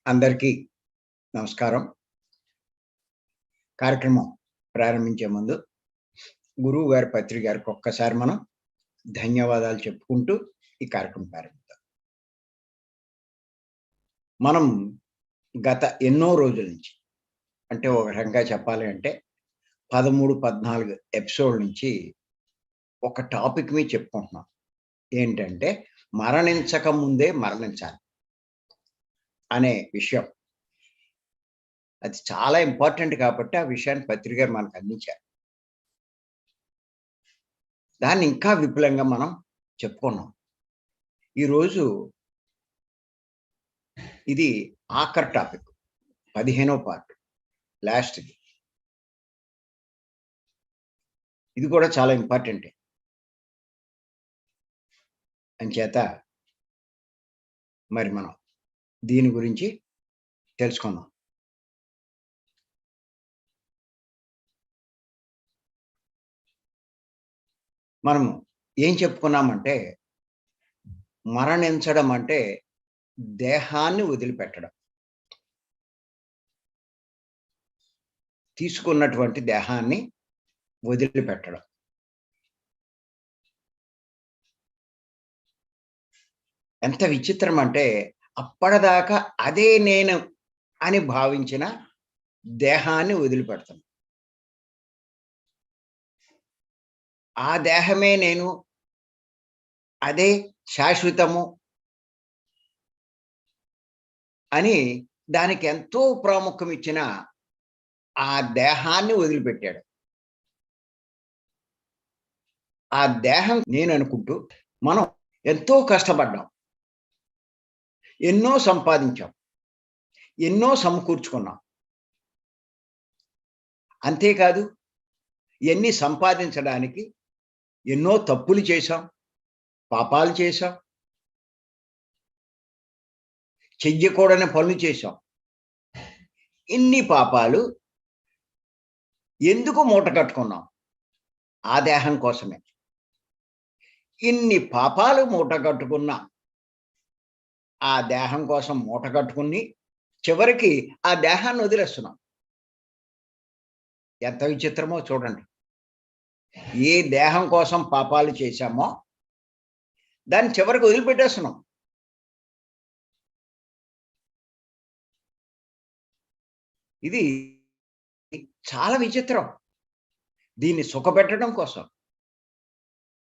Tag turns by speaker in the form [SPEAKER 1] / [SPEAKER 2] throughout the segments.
[SPEAKER 1] అందరికీ నమస్కారం. కార్యక్రమం ప్రారంభించే ముందు గురువు గారి పత్రిక గారికి ఒక్కసారి మనం ధన్యవాదాలు చెప్పుకుంటూ ఈ కార్యక్రమం ప్రారంభిద్దాం. మనం గత ఎన్నో రోజుల నుంచి అంటే ఒక రకంగా చెప్పాలి అంటే 13, 14 ఎపిసోడ్ నుంచి ఒక టాపిక్ మీద చెప్పుకుంటున్నాం. ఏంటంటే మరణించక ముందే మరణించాలి అనే విషయం. అది చాలా ఇంపార్టెంట్ కాబట్టి ఆ విషయాన్ని పత్రిక గారు మనకు అందించారు. దాన్ని ఇంకా విపులంగా మనం చెప్పుకున్నాం. ఈరోజు ఇది ఆఖరి టాపిక్, 15వ పార్ట్, లాస్ట్‌ది. ఇది కూడా చాలా ఇంపార్టెంటే. అంచేత మరి మనం దీని గురించి తెలుసుకుందాం. మనము ఏం చెప్పుకున్నామంటే మరణించడం అంటే దేహాన్ని వదిలిపెట్టడం. తీసుకున్నటువంటి దేహాన్ని వదిలిపెట్టడం. ఎంత విచిత్రం అంటే అప్పటిదాకా అదే నేను అని భావించిన దేహాన్ని వదిలిపెడతాం. ఆ దేహమే నేను, అదే శాశ్వతము అని దానికి ఎంతో ప్రాముఖ్యం ఇచ్చిన ఆ దేహాన్ని వదిలిపెట్టాడు. ఆ దేహం నేను అనుకుంటూ మనం ఎంతో కష్టపడ్డాం. ఎన్నో సంపాదించాం. ఎన్నో సమకూర్చుకున్నాం. అంతేకాదు ఇవన్నీ సంపాదించడానికి ఎన్నో తప్పులు చేశాం, పాపాలు చేశాం, చెయ్యకూడని పనులు చేశాం. ఇన్ని పాపాలు ఎందుకు మూట కట్టుకున్నాం? ఆ దేహం కోసమే. ఇన్ని పాపాలు మూట కట్టుకున్న ఆ దేహం కోసం మూట కట్టుకుని చివరికి ఆ దేహాన్ని వదిలేస్తున్నాం. ఎంత విచిత్రమో చూడండి. ఏ దేహం కోసం పాపాలు చేశామో దాన్ని చివరికి వదిలిపెట్టేస్తున్నాం. ఇది చాలా విచిత్రం. దీన్ని సుఖపెట్టడం కోసం,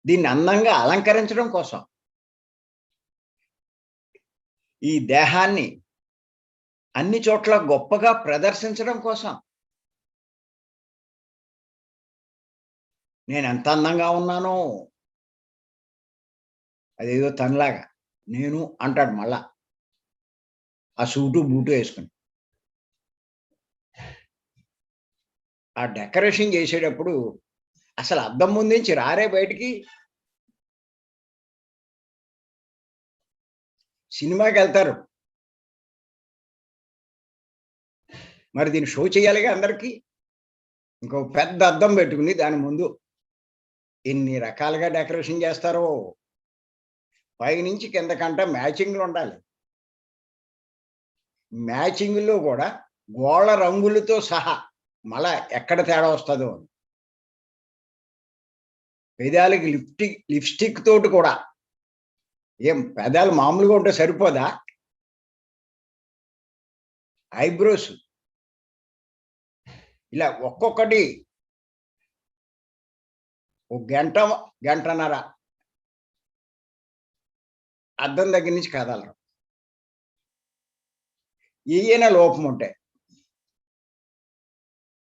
[SPEAKER 1] దీన్ని అందంగా అలంకరించడం కోసం, ఈ దేహాన్ని అన్ని చోట్ల గొప్పగా ప్రదర్శించడం కోసం, నేను ఎంత అందంగా ఉన్నానో, అదేదో తనలాగా నేను అంటాడు మళ్ళా ఆ సూటు బూటు వేసుకుని. ఆ డెకరేషన్ చేసేటప్పుడు అసలు అద్దం ముందు నుంచి రారే బయటికి. సినిమాకి వెళ్తారు, మరి దీన్ని షో చేయాలిగా అందరికీ. ఇంకో పెద్ద అద్దం పెట్టుకుని దాని ముందు ఎన్ని రకాలుగా డెకరేషన్ చేస్తారో. పైనుంచి కిందకంట మ్యాచింగ్లు ఉండాలి. మ్యాచింగ్లో కూడా గోళ్ళ రంగులతో సహా మళ్ళా ఎక్కడ తేడా వస్తుందో. పెదాలకి లిప్స్టిక్ తోటి కూడా. ఏం పెదాలు మామూలుగా ఉంటే సరిపోదా? ఐబ్రోస్ ఇలా ఒక్కొక్కటి ఒక గంట, గంటన్నర అద్దం దగ్గర నుంచి కదలరు. ఏయైనా లోపం ఉంటాయి.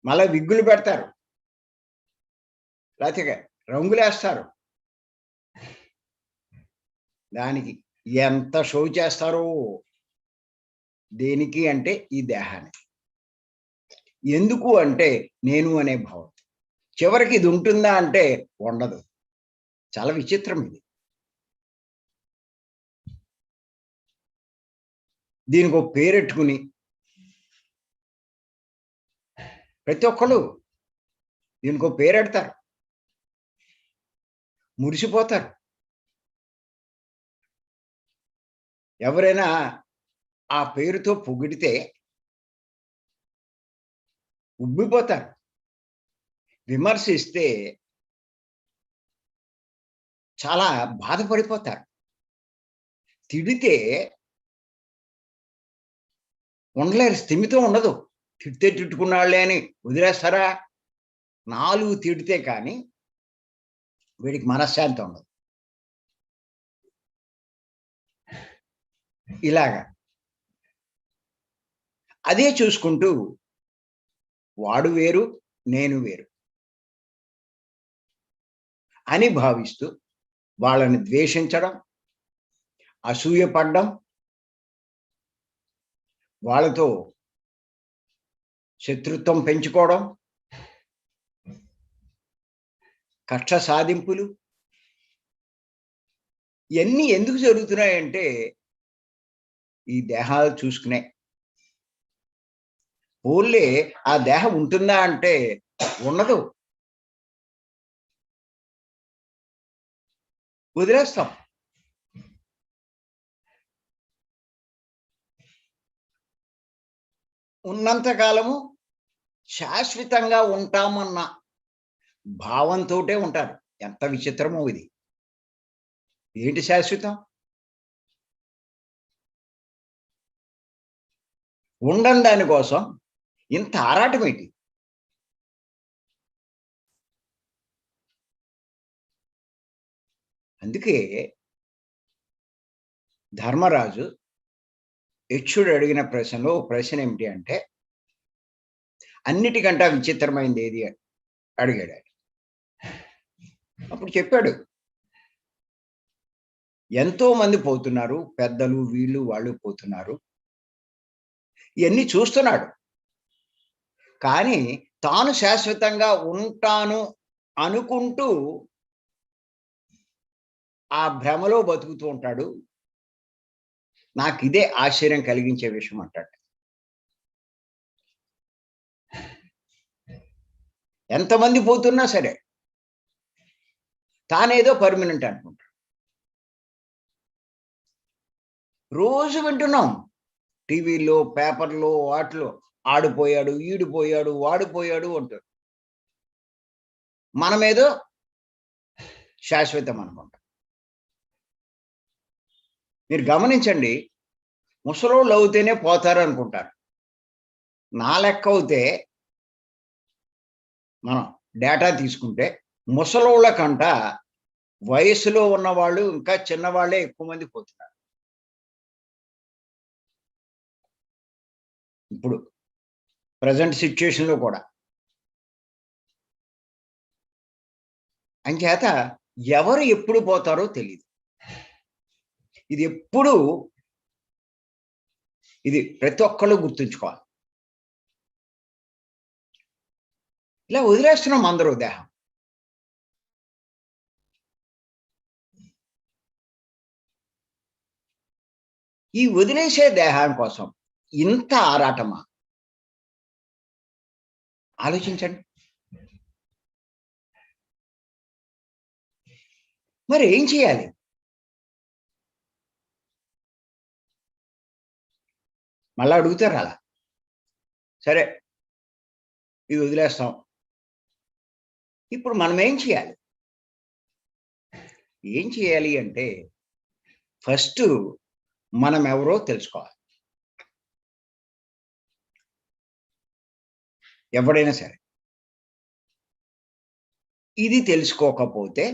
[SPEAKER 1] మళ్ళా విగ్గులు పెడతారు, లేకపోతే రంగులేస్తారు. దానికి ఎంత షో చేస్తారో. దేనికి అంటే ఈ దేహాన్ని. ఎందుకు అంటే నేను అనే భావం. చివరికి ఇది ఉంటుందా అంటే ఉండదు. చాలా విచిత్రం ఇది. దీనికి ఒక పేరెట్టుకుని ప్రతి ఒక్కళ్ళు దీనికి ఒక పేరెడతారు, మురిసిపోతారు. ఎవరైనా ఆ పేరుతో పొగిడితే ఉబ్బిపోతారు. విమర్శిస్తే చాలా బాధపడిపోతారు. తిడితే ఉండలేరు. స్థిమితం ఉండదు. తిడితే తిట్టుకున్నాడులే అని వదిలేస్తారా? 4 తిడితే కానీ వీడికి మనశ్శాంతి ఉండదు. ఇలాగా. అదే చూసుకుంటూ వాడు వేరు, నేను వేరు అని భావిస్తూ వాళ్ళని ద్వేషించడం, అసూయ పడడం, వాళ్ళతో శత్రుత్వం పెంచుకోవడం, కక్ష సాధింపులు ఇయన్నీ ఎందుకు జరుగుతున్నాయంటే ఈ దేహాలు చూసుకునే. పోన్లే ఆ దేహం ఉంటుందా అంటే ఉండదు. వదిలేస్తాం. ఉన్నంత కాలము శాశ్వతంగా ఉంటామన్న భావంతోటే ఉంటారు. ఎంత విచిత్రమో ఇది. ఏంటి శాశ్వతం? ఉండని దాని కోసం ఇంత ఆరాటమేంటి? అందుకే ధర్మరాజు యక్షుడు అడిగిన ప్రశ్నలో ఒక ప్రశ్న ఏమిటి అంటే, అన్నిటికంటా విచిత్రమైనది ఏది అని అడిగాడు ఆయన. అప్పుడు చెప్పాడు. ఎంతో మంది పోతున్నారు. పెద్దలు వీళ్ళు వాళ్ళు పోతున్నారు. ఇయన్నీ చూస్తున్నాడు. కానీ తాను శాశ్వతంగా ఉంటాను అనుకుంటూ ఆ భ్రమలో బతుకుతూ ఉంటాడు. నాకిదే ఆశ్చర్యం కలిగించే విషయం అంటాడు. ఎంతమంది పోతున్నా సరే, తానేదో పర్మనెంట్ అనుకుంటాడు. రోజు వింటున్నాం. టీవీలో, పేపర్‌లో వాటిలో ఆడిపోయాడు, ఈడిపోయాడు, వాడిపోయాడు అంటారు. మనమేదో శాశ్వతం అనుకుంటాం. మీరు గమనించండి. ముసలోళ్ళు అవుతేనే పోతారనుకుంటారు. నా లెక్క అవుతే మనం డేటా తీసుకుంటే ముసలోళ్ళ కంట వయస్సులో ఉన్నవాళ్ళు ఇంకా చిన్నవాళ్ళే ఎక్కువ మంది పోతున్నారు. ఇప్పుడు ప్రెజెంట్ సిట్యుయేషన్‌లో కూడా. అంచేత ఎవరు ఎప్పుడు పోతారో తెలీదు. ఇది ఎప్పుడూ ఇది ప్రతి ఒక్కళ్ళు గుర్తుంచుకోవాలి. ఇలా వదిలేస్తున్నాం అందరూ దేహం. ఈ వదిలేసే దేహం కోసం ఇంత ఆరాటమా? ఆలోచించండి. మరి ఏం చేయాలి? మళ్ళా అడుగుతారు అలా. సరే, ఇది వదిలేస్తాం. ఇప్పుడు మనం ఏం చేయాలి? ఏం చేయాలి అంటే ఫస్టు మనం ఎవరో తెలుసుకోవాలి. ఎవడైనా సరే. ఇది తెలుసుకోకపోతే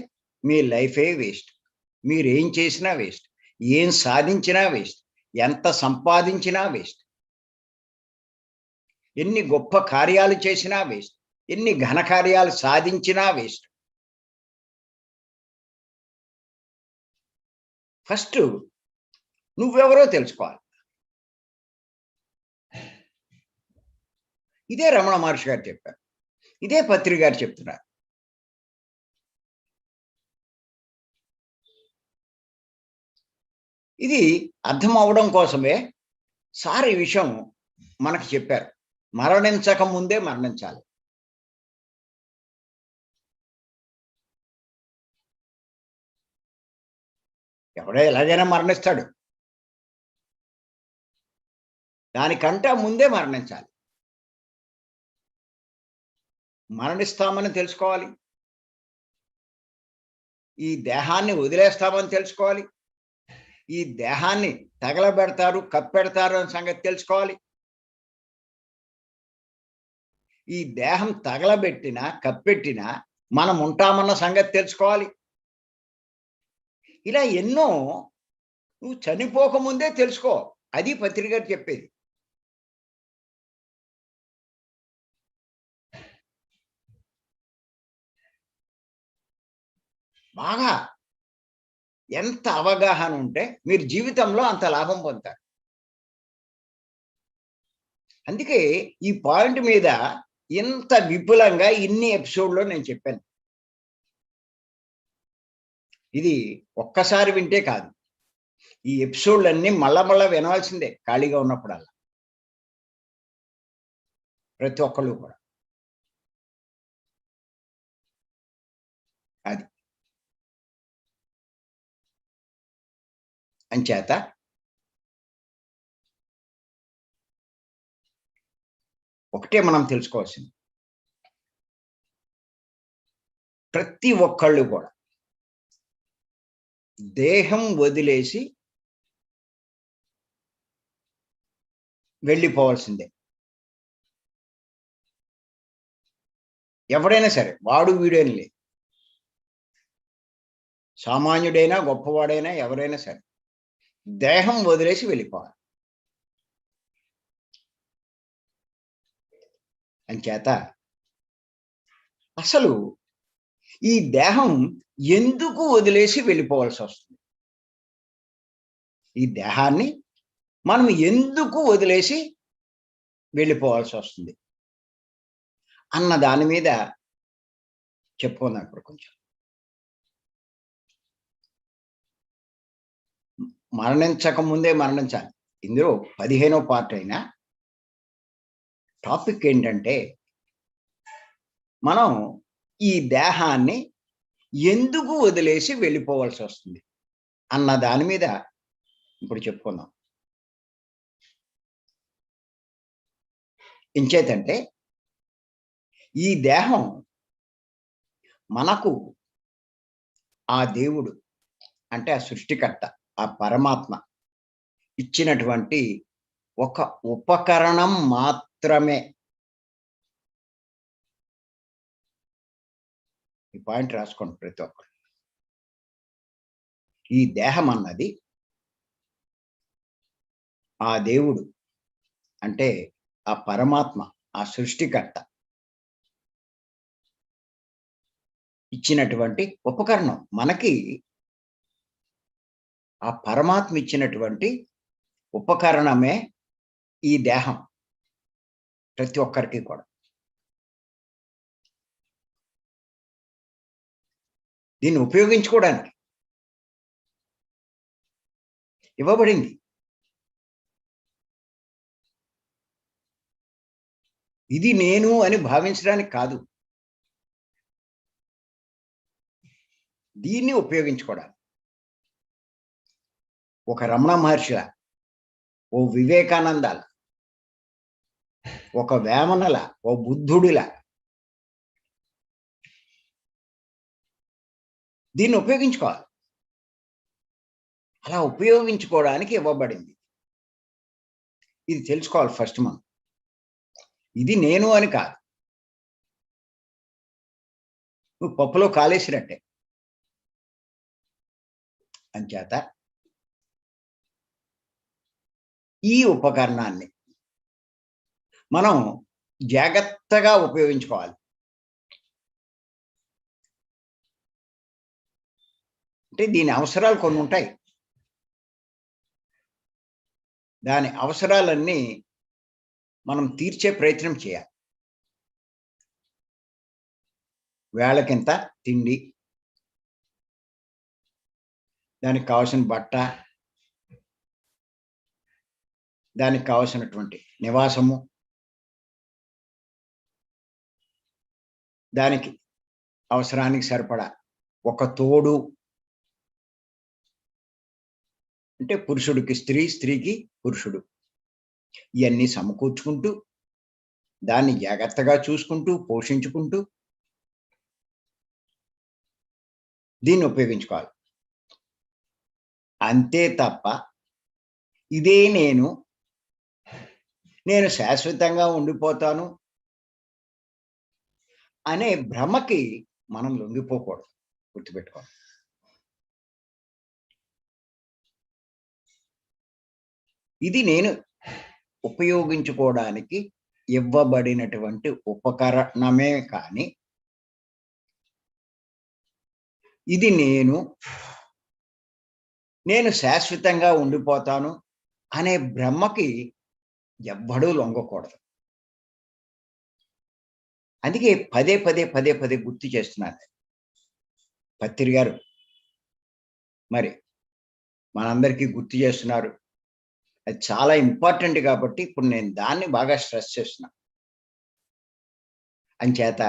[SPEAKER 1] మీ లైఫే వేస్ట్. మీరేం చేసినా వేస్ట్. ఏం సాధించినా వేస్ట్. ఎంత సంపాదించినా వేస్ట్. ఎన్ని గొప్ప కార్యాలు చేసినా వేస్ట్. ఎన్ని ఘన కార్యాలు సాధించినా వేస్ట్. ఫస్టు నువ్వెవరో తెలుసుకోవాలి. ఇదే రమణ మహర్షి గారు చెప్పారు. ఇదే పత్రి గారు చెప్తున్నారు. ఇది అర్థం అవ్వడం కోసమే సార్ ఈ విషయం మనకు చెప్పారు. మరణించక ముందే మరణించాలి. ఎవడో ఎలాగైనా మరణిస్తాడు. దానికంటే ముందే మరణించాలి. మరణిస్తామని తెలుసుకోవాలి. ఈ దేహాన్ని వదిలేస్తామని తెలుసుకోవాలి. ఈ దేహాన్ని తగలబెడతారు, కప్పెడతారు అనే సంగతి తెలుసుకోవాలి. ఈ దేహం తగలబెట్టినా, కప్పెట్టినా మనం ఉంటామన్న సంగతి తెలుసుకోవాలి. ఇలా ఎన్నో నువ్వు చనిపోకముందే తెలుసుకో. అది పత్రిక గారు చెప్పేది. బాగా ఎంత అవగాహన ఉంటే మీరు జీవితంలో అంత లాభం పొందుతారు. అందుకే ఈ పాయింట్ మీద ఇంత విపులంగా ఇన్ని ఎపిసోడ్‌లో నేను చెప్పాను. ఇది ఒక్కసారి వింటే కాదు. ఈ ఎపిసోడ్‌లన్నీ మళ్ళా వినాల్సిందే ఖాళీగా ఉన్నప్పుడల్లా. ప్రతి ఒక్కళ్ళు కూడా. అది. అంచేత ఒకటే మనం తెలుసుకోవాల్సింది. ప్రతి ఒక్కళ్ళు కూడా దేహం వదిలేసి వెళ్ళిపోవాల్సిందే. ఎవడైనా సరే వాడు వీడు అని లేదు. సామాన్యుడైనా, గొప్పవాడైనా ఎవరైనా సరే దేహం వదిలేసి వెళ్ళిపోవాలి. అంచేత అసలు ఈ దేహం ఎందుకు వదిలేసి వెళ్ళిపోవాల్సొస్తుంది? ఈ దేహాన్ని మనం ఎందుకు వదిలేసి వెళ్ళిపోవాల్సొస్తుంది? అన్న దాని మీద చెప్పుకుందాం ఇప్పుడు కొంచెం. మరణించక ముందే మరణించాలి. ఇందులో 15వ పార్ట్ అయినా టాపిక్ ఏంటంటే, మనం ఈ దేహాన్ని ఎందుకు వదిలేసి వెళ్ళిపోవాల్సొస్తుంది? అన్న దాని మీద ఇప్పుడు చెప్పుకుందాం. ఎంచేతంటే, ఈ దేహం మనకు ఆ దేవుడు అంటే ఆ సృష్టికర్త, ఆ పరమాత్మ ఇచ్చినటువంటి ఒక ఉపకరణం మాత్రమే. ఈ పాయింట్ రాసుకోండి ప్రతి ఒక్కరు. ఈ దేహం అన్నది ఆ దేవుడు అంటే ఆ పరమాత్మ, ఆ సృష్టికర్త ఇచ్చినటువంటి ఉపకరణం. మనకి ఆ పరమాత్మ ఇచ్చినటువంటి ఉపకరణమే ఈ దేహం. ప్రతి ఒక్కరికి కూడా. దీన్ని ఉపయోగించుకోవడానికి ఇవ్వబడింది. ఇది నేను అని భావించడానికి కాదు. దీన్ని ఉపయోగించుకోవడానికి. ఒక రమణ మహర్షిలా, ఓ వివేకానందాల, ఒక వేమనల, ఓ బుద్ధుడిలా దీన్ని ఉపయోగించుకోవాలి. అలా ఉపయోగించుకోవడానికి ఇవ్వబడింది. ఇది తెలుసుకోవాలి ఫస్ట్ మనం. ఇది నేను అని కాదు. నువ్వు పప్పులో కాలేసినట్టే. అంచేత ఈ ఉపకరణాన్ని మనం జాగ్రత్తగా ఉపయోగించుకోవాలి. అంటే దీని అవసరాలు కొన్ని ఉంటాయి. దాని అవసరాలన్నీ మనం తీర్చే ప్రయత్నం చేయాలి. వేళకింత తిండి, దానికి కావాల్సిన బట్ట, దానికి కావాల్సినటువంటి నివాసము, దానికి అవసరానికి సరిపడా ఒక తోడు, అంటే పురుషుడికి స్త్రీ, స్త్రీకి పురుషుడు. ఇవన్నీ సమకూర్చుకుంటూ, దాన్ని జాగ్రత్తగా చూసుకుంటూ, పోషించుకుంటూ దీన్ని ఉపయోగించుకోవాలి. అంతే తప్ప ఇదే నేను శాశ్వతంగా ఉండిపోతాను అనే భ్రమకి మనం లొంగిపోకూడదు. గుర్తుపెట్టుకోవాలి. ఇది నేను ఉపయోగించుకోవడానికి ఇవ్వబడినటువంటి ఉపకరణమే కానీ, ఇది నేను శాశ్వతంగా ఉండిపోతాను అనే భ్రమకి ఎవ్వడూ లొంగకూడదు. అందుకే పదే పదే గుర్తు చేస్తున్నాను. పత్రి గారు మరి మనందరికీ గుర్తు చేస్తున్నారు. అది చాలా ఇంపార్టెంట్ కాబట్టి ఇప్పుడు నేను దాన్ని బాగా స్ట్రెస్ చేస్తున్నా. అంచేత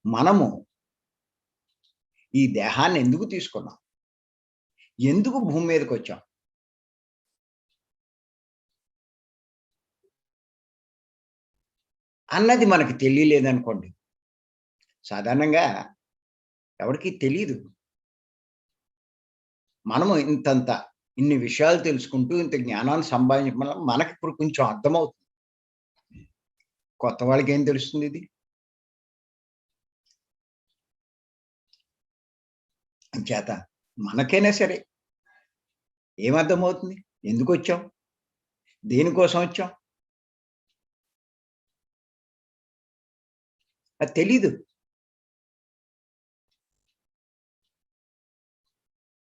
[SPEAKER 1] మనము ఈ దేహాన్ని ఎందుకు తీసుకున్నాం? ఎందుకు భూమి మీదకొచ్చాం? అన్నది మనకు తెలియలేదనుకోండి. సాధారణంగా ఎవరికీ తెలీదు. మనము ఇన్ని విషయాలు తెలుసుకుంటూ, ఇంత జ్ఞానాన్ని సంపాదించడం వల్ల మనకిప్పుడు కొంచెం అర్థమవుతుంది. కొత్త వాళ్ళకేం తెలుస్తుంది ఇది? అంచేత మనకైనా సరే ఏమర్థమవుతుంది? ఎందుకొచ్చాం? దేనికోసం వచ్చాం? అది తెలీదు.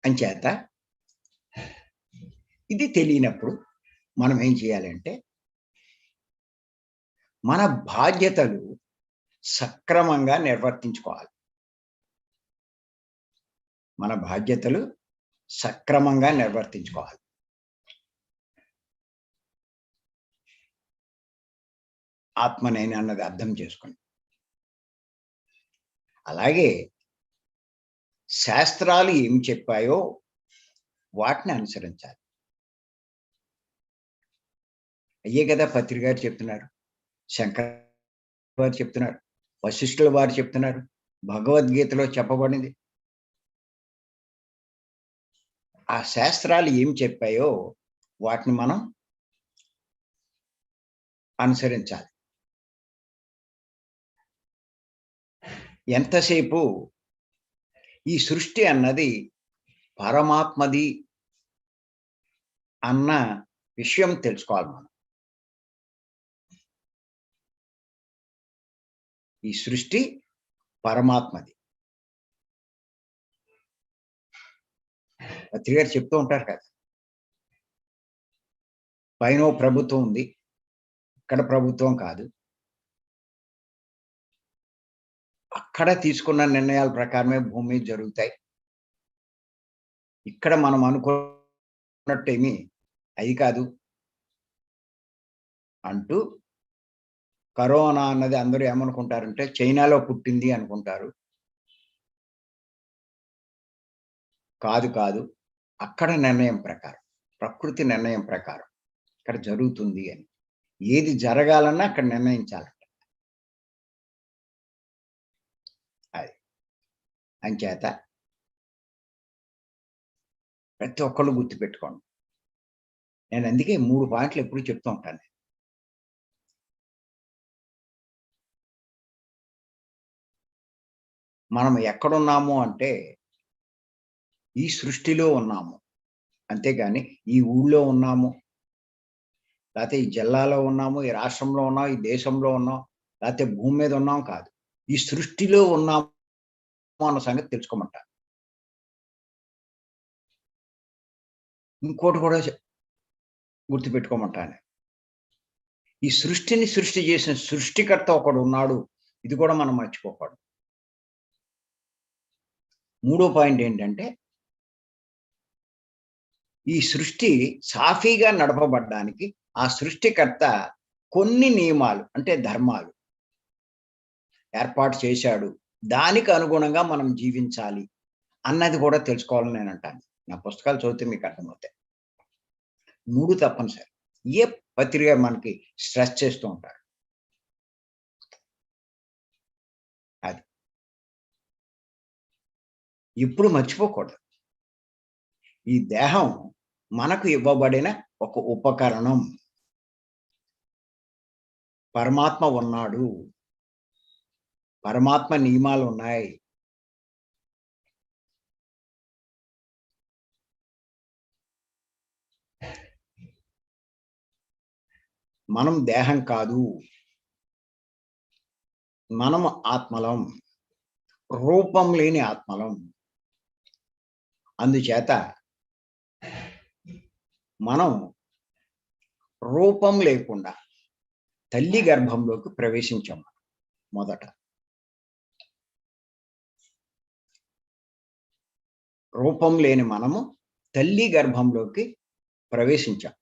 [SPEAKER 1] అంచేత ఇది తెలియనప్పుడు మనం ఏం చేయాలంటే, మన బాధ్యతలు సక్రమంగా నిర్వర్తించుకోవాలి. మన బాధ్యతలు సక్రమంగా నిర్వర్తించుకోవాలి. ఆత్మ నేనన్నది అర్థం చేసుకోండి. అలాగే శాస్త్రాలు ఏం చెప్పాయో వాటిని అనుసరించాలి. అయ్యే కదా పత్రి గారు చెప్తున్నారు, శంకర వారు చెప్తున్నారు, వశిష్ఠుల వారు చెప్తున్నారు, భగవద్గీతలో చెప్పబడింది. ఆ శాస్త్రాలు ఏం చెప్పాయో వాటిని మనం అనుసరించాలి. ఎంతసేపు ఈ సృష్టి అన్నది పరమాత్మది అన్న విషయం తెలుసుకోవాలి మనం. ఈ సృష్టి పరమాత్మది. పత్రి గారు చెప్తూ ఉంటారు కదా, పైన ప్రభుత్వం ఉంది, ఇక్కడ ప్రభుత్వం కాదు. అక్కడ తీసుకున్న నిర్ణయాల ప్రకారమే భూమి మీద జరుగుతాయి. ఇక్కడ మనం అనుకున్నట్టేమి అది కాదు అంటూ, కరోనా అన్నది అందరూ ఏమనుకుంటారంటే చైనాలో పుట్టింది అనుకుంటారు. కాదు. అక్కడ నిర్ణయం ప్రకారం, ప్రకృతి నిర్ణయం ప్రకారం ఇక్కడ జరుగుతుంది అని. ఏది జరగాలన్నా అక్కడ నిర్ణయించాలంట. అది. అంచేత ప్రతి ఒక్కళ్ళు గుర్తుపెట్టుకోండి. నేను అందుకే 3 పాయింట్లు ఎప్పుడు చెప్తూ ఉంటాను. మనం ఎక్కడున్నాము అంటే ఈ సృష్టిలో ఉన్నాము. అంతేగాని ఈ ఊళ్ళో ఉన్నాము, లేతే ఈ జిల్లాలో ఉన్నాము, ఈ రాష్ట్రంలో ఉన్నాం, ఈ దేశంలో ఉన్నాం, లేతే భూమి మీద ఉన్నాం కాదు. ఈ సృష్టిలో ఉన్నాము అన్న సంగతి తెలుసుకోమంటారు. ఇంకోటి కూడా గుర్తుపెట్టుకోమంటాను. ఈ సృష్టిని సృష్టి చేసిన సృష్టికర్త ఒకడు ఉన్నాడు. ఇది కూడా మనం మర్చిపోకూడదు. మూడో పాయింట్ ఏంటంటే, ఈ సృష్టి సాఫీగా నడపబడ్డానికి ఆ సృష్టికర్త కొన్ని నియమాలు అంటే ధర్మాలు ఏర్పాటు చేశాడు. దానికి అనుగుణంగా మనం జీవించాలి అన్నది కూడా తెలుసుకోవాలని నేను అంటాను. నా పుస్తకాలు చదివితే మీకు అర్థమవుతాయి. 3 తప్పనిసరి. ఏ పత్రిక మనకి స్ట్రెస్ చేస్తూ ఉంటారు. అది. ఎప్పుడు మర్చిపోకూడదు. ఈ దేహం మనకు ఇవ్వబడిన ఒక ఉపకరణం. పరమాత్మ ఉన్నాడు. పరమాత్మ నియమాలున్నాయి. మనం దేహం కాదు. మనం ఆత్మలం. రూపం లేని ఆత్మలం. అందుచేత మనం రూపం లేకుండా తల్లి గర్భంలోకి ప్రవేశించాం మొదట. రూపం లేని మనము తల్లి గర్భంలోకి ప్రవేశించాం.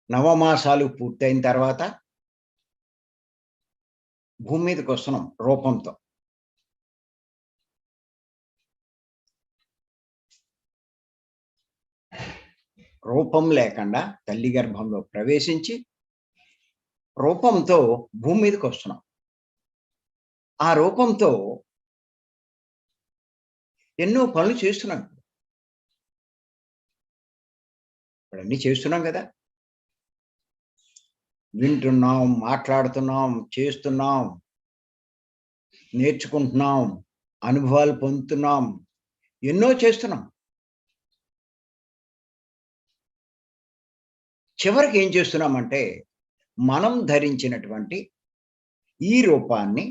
[SPEAKER 1] నవమాసాలు పూర్తయిన తర్వాత భూమి మీదకి వస్తున్నాం రూపంతో. రూపం లేకుండా తల్లి గర్భంలో ప్రవేశించి రూపంతో భూమి మీదకి వస్తున్నాం. ఆ రూపంతో ఎన్నో పనులు చేస్తున్నాం. ఇప్పుడన్నీ చేస్తున్నాం కదా. వింటున్నాం, మాట్లాడుతున్నాం, చేస్తున్నాం, నేర్చుకుంటున్నాం, అనుభవాలు పొందుతున్నాం, ఎన్నో చేస్తున్నాం. చివరికి ఏం చేస్తున్నామంటే మనం ధరించినటువంటి ఈ రూపాన్ని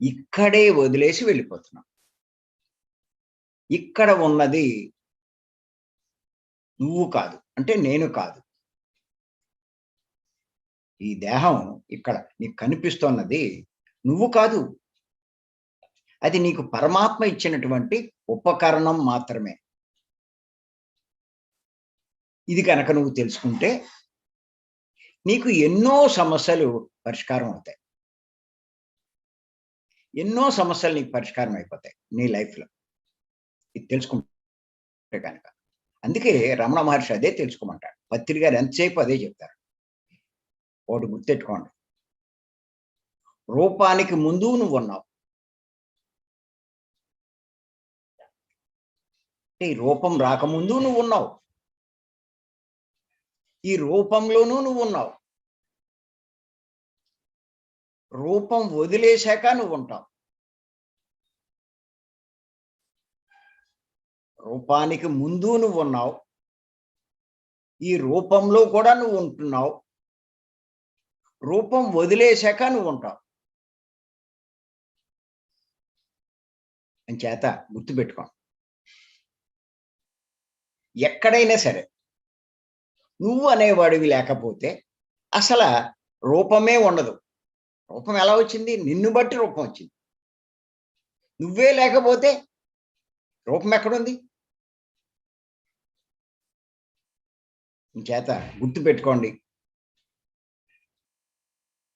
[SPEAKER 1] ఇక్కడే వదిలేసి వెళ్ళిపోతున్నాం. ఇక్కడ ఉన్నది నువ్వు కాదు, అంటే నేను కాదు. ఈ దేహం ఇక్కడ నీకు కనిపిస్తున్నది నువ్వు కాదు. అది నీకు పరమాత్మ ఇచ్చినటువంటి ఉపకరణం మాత్రమే. ఇది కనుక నువ్వు తెలుసుకుంటే నీకు ఎన్నో సమస్యలు పరిష్కారం అవుతాయి. ఎన్నో సమస్యలు నీకు పరిష్కారం అయిపోతాయి నీ లైఫ్‌లో. ఇది తెలుసుకుంటే కనుక. అందుకే రమణ మహర్షి అదే తెలుసుకోమంటాడు. పత్రి గారు ఎంతసేపు అదే చెప్తారు. ఒకటి గుర్తెట్టుకోండి. రూపానికి ముందు నువ్వున్నావు. అంటే ఈ రూపం రాకముందు నువ్వున్నావు. ఈ రూపంలోనూ నువ్వున్నావు. రూపం వదిలేశాక నువ్వుంటావు. రూపానికి ముందు నువ్వున్నావు. ఈ రూపంలో కూడా నువ్వు ఉంటున్నావు. రూపం వదిలేశాక నువ్వుంటావు. అంచేత గుర్తుపెట్టుకో. ఎక్కడైనా సరే నువ్వు అనేవాడివి లేకపోతే అసలు రూపమే ఉండదు. రూపం ఎలా వచ్చింది? నిన్ను బట్టి రూపం వచ్చింది. నువ్వే లేకపోతే రూపం ఎక్కడుంది? ఇంచేత గుర్తుపెట్టుకోండి.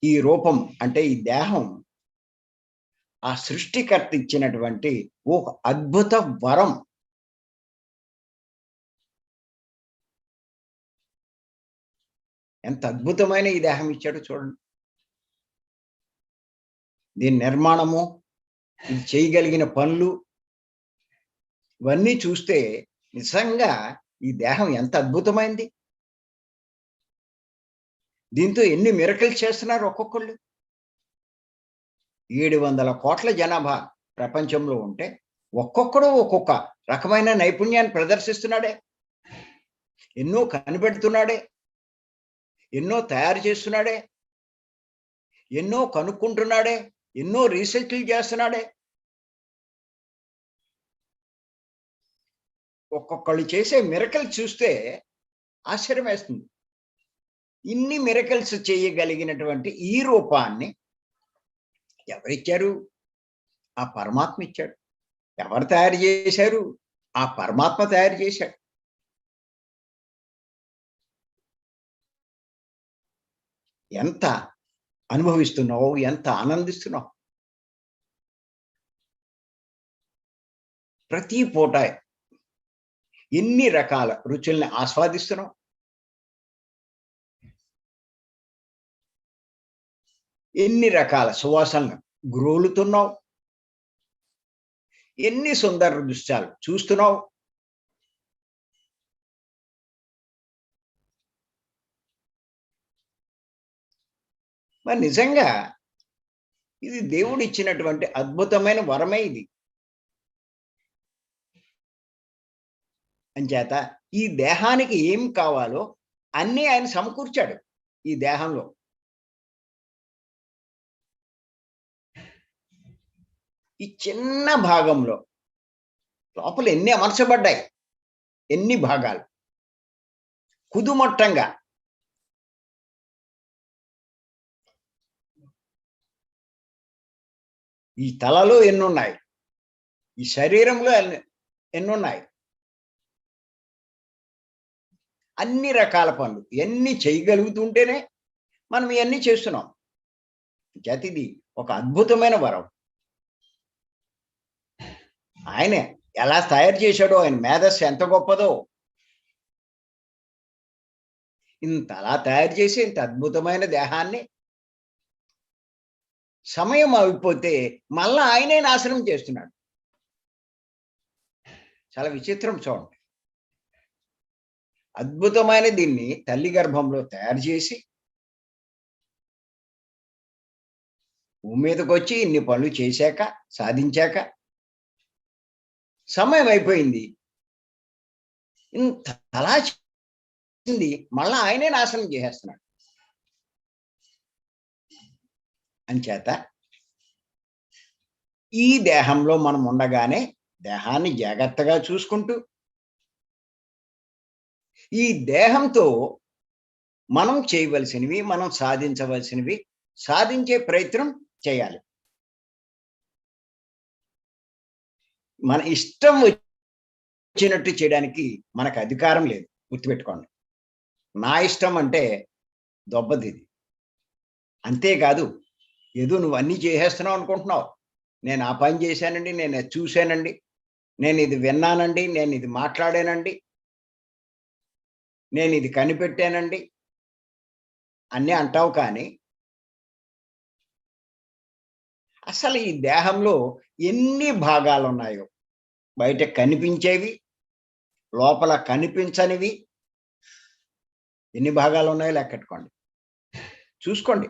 [SPEAKER 1] ఈ రూపం అంటే ఈ దేహం ఆ సృష్టికర్త ఇచ్చినటువంటి ఒక అద్భుత వరం. ఎంత అద్భుతమైన ఈ దేహం ఇచ్చాడో చూడండి. దీని నిర్మాణము, ఇది చేయగలిగిన పనులు ఇవన్నీ చూస్తే నిజంగా ఈ దేహం ఎంత అద్భుతమైంది. దీంతో ఎన్ని మిరకిల్స్ చేస్తున్నారు ఒక్కొక్కళ్ళు. 700 కోట్ల జనాభా ప్రపంచంలో ఉంటే ఒక్కొక్కడు ఒక్కొక్క రకమైన నైపుణ్యాన్ని ప్రదర్శిస్తున్నాడే. ఎన్నో కనిపెడుతున్నాడే. ఎన్నో తయారు చేస్తున్నాడే. ఎన్నో కనుక్కుంటున్నాడే. ఎన్నో రీసెర్చ్‌లు చేస్తున్నాడే. ఒక్కొక్కళ్ళు చేసే మిరకిల్స్ చూస్తే ఆశ్చర్యం వేస్తుంది. ఇన్ని మిరకిల్స్ చేయగలిగినటువంటి ఈ రూపాన్ని ఎవరిచ్చారు? ఆ పరమాత్మ ఇచ్చాడు. ఎవరు తయారు చేశారు? ఆ పరమాత్మ తయారు చేశాడు. ఎంత అనుభవిస్తున్నావు? ఎంత ఆనందిస్తున్నావు? ప్రతి పూట ఎన్ని రకాల రుచుల్ని ఆస్వాదిస్తున్నాం, ఎన్ని రకాల సువాసనలు గ్రోలుతున్నావు, ఎన్ని సుందర దృశ్యాలు చూస్తున్నావు. మరి నిజంగా ఇది దేవుడు ఇచ్చినటువంటి అద్భుతమైన వరమే ఇది. అంచేత ఈ దేహానికి ఏం కావాలో అన్నీ ఆయన సమకూర్చాడు ఈ దేహంలో. ఈ చిన్న భాగంలో లోపల ఎన్ని అమర్చబడ్డాయి, ఎన్ని భాగాలు కుదుమొట్టంగా. ఈ తలలో ఎన్నున్నాయి, ఈ శరీరంలో ఎన్నున్నాయి, అన్ని రకాల పనులు ఎన్ని చేయగలుగుతుంటేనే మనం ఇవన్నీ చేస్తున్నాం. ఇది ఒక అద్భుతమైన వరం. ఆయన ఎలా తయారు చేశాడో, ఆయన మేధస్సు ఎంత గొప్పదో. ఇంతలా తయారు చేసి ఇంత అద్భుతమైన దేహాన్ని సమయం అయిపోతే మళ్ళా ఆయనే నాశనం చేస్తున్నాడు. చాలా విచిత్రం చూడండి. అద్భుతమైన దీన్ని తల్లి గర్భంలో తయారు చేసి భూమి మీదకి వచ్చి ఇన్ని పనులు చేశాక, సాధించాక సమయం అయిపోయింది, ఇంతలా చేసింది మళ్ళా ఆయనే నాశనం చేసేస్తున్నాడు. అంచేత ఈ దేహంలో మనం ఉండగానే దేహాన్ని జాగ్రత్తగా చూసుకుంటూ ఈ దేహంతో మనం చేయవలసినవి, మనం సాధించవలసినవి సాధించే ప్రయత్నం చేయాలి. మన ఇష్టం వచ్చినట్టు చేయడానికి మనకు అధికారం లేదు, గుర్తుపెట్టుకోండి. నా ఇష్టం అంటే దొబ్బదిది. అంతేకాదు, ఏదో నువ్వు అన్నీ చేసేస్తున్నావు అనుకుంటున్నావు. నేను ఆ పని చేశానండి, నేను అది చూశానండి, నేను ఇది విన్నానండి, నేను ఇది మాట్లాడానండి, నేను ఇది కనిపెట్టానండి అన్నీ అంటావు. కానీ అసలు ఈ దేహంలో ఎన్ని భాగాలు ఉన్నాయో, బయట కనిపించేవి, లోపల కనిపించనివి, ఎన్ని భాగాలు ఉన్నాయో లెక్కెట్టుకోండి, చూసుకోండి.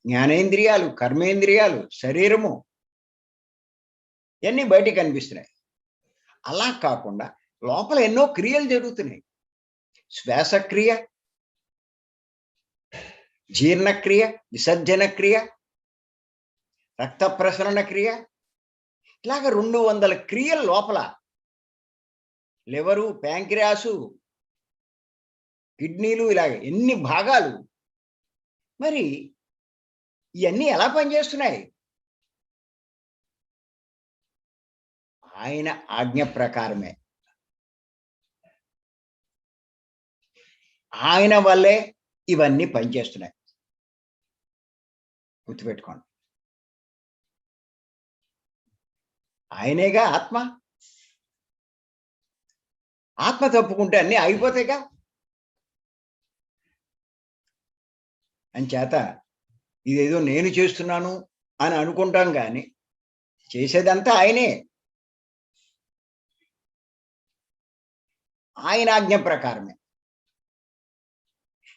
[SPEAKER 1] జ్ఞానేంద్రియాలు, కర్మేంద్రియాలు, శరీరము ఇవన్నీ బయటికి కనిపిస్తున్నాయి. అలా కాకుండా లోపల ఎన్నో క్రియలు జరుగుతున్నాయి. శ్వాసక్రియ, జీర్ణక్రియ, విసర్జన క్రియ, రక్త ప్రసరణ క్రియ, ఇలాగ 200 క్రియలు లోపల. లివరు, ప్యాంక్రియాసు, కిడ్నీలు, ఇలాగ ఎన్ని భాగాలు. మరి ఇవన్నీ ఎలా పనిచేస్తున్నాయి? ఆయన ఆజ్ఞ ప్రకారమే. ఆయన వల్లే ఇవన్నీ పనిచేస్తున్నాయి, గుర్తుపెట్టుకోండి. ఆయనేగా ఆత్మ. ఆత్మ తప్పుకుంటే అన్నీ ఆగిపోతాయిగా. అంచేత ఇదేదో నేను చేస్తున్నాను అని అనుకుంటాం, కానీ చేసేదంతా ఆయనే. ఆయన ఆజ్ఞ ప్రకారమే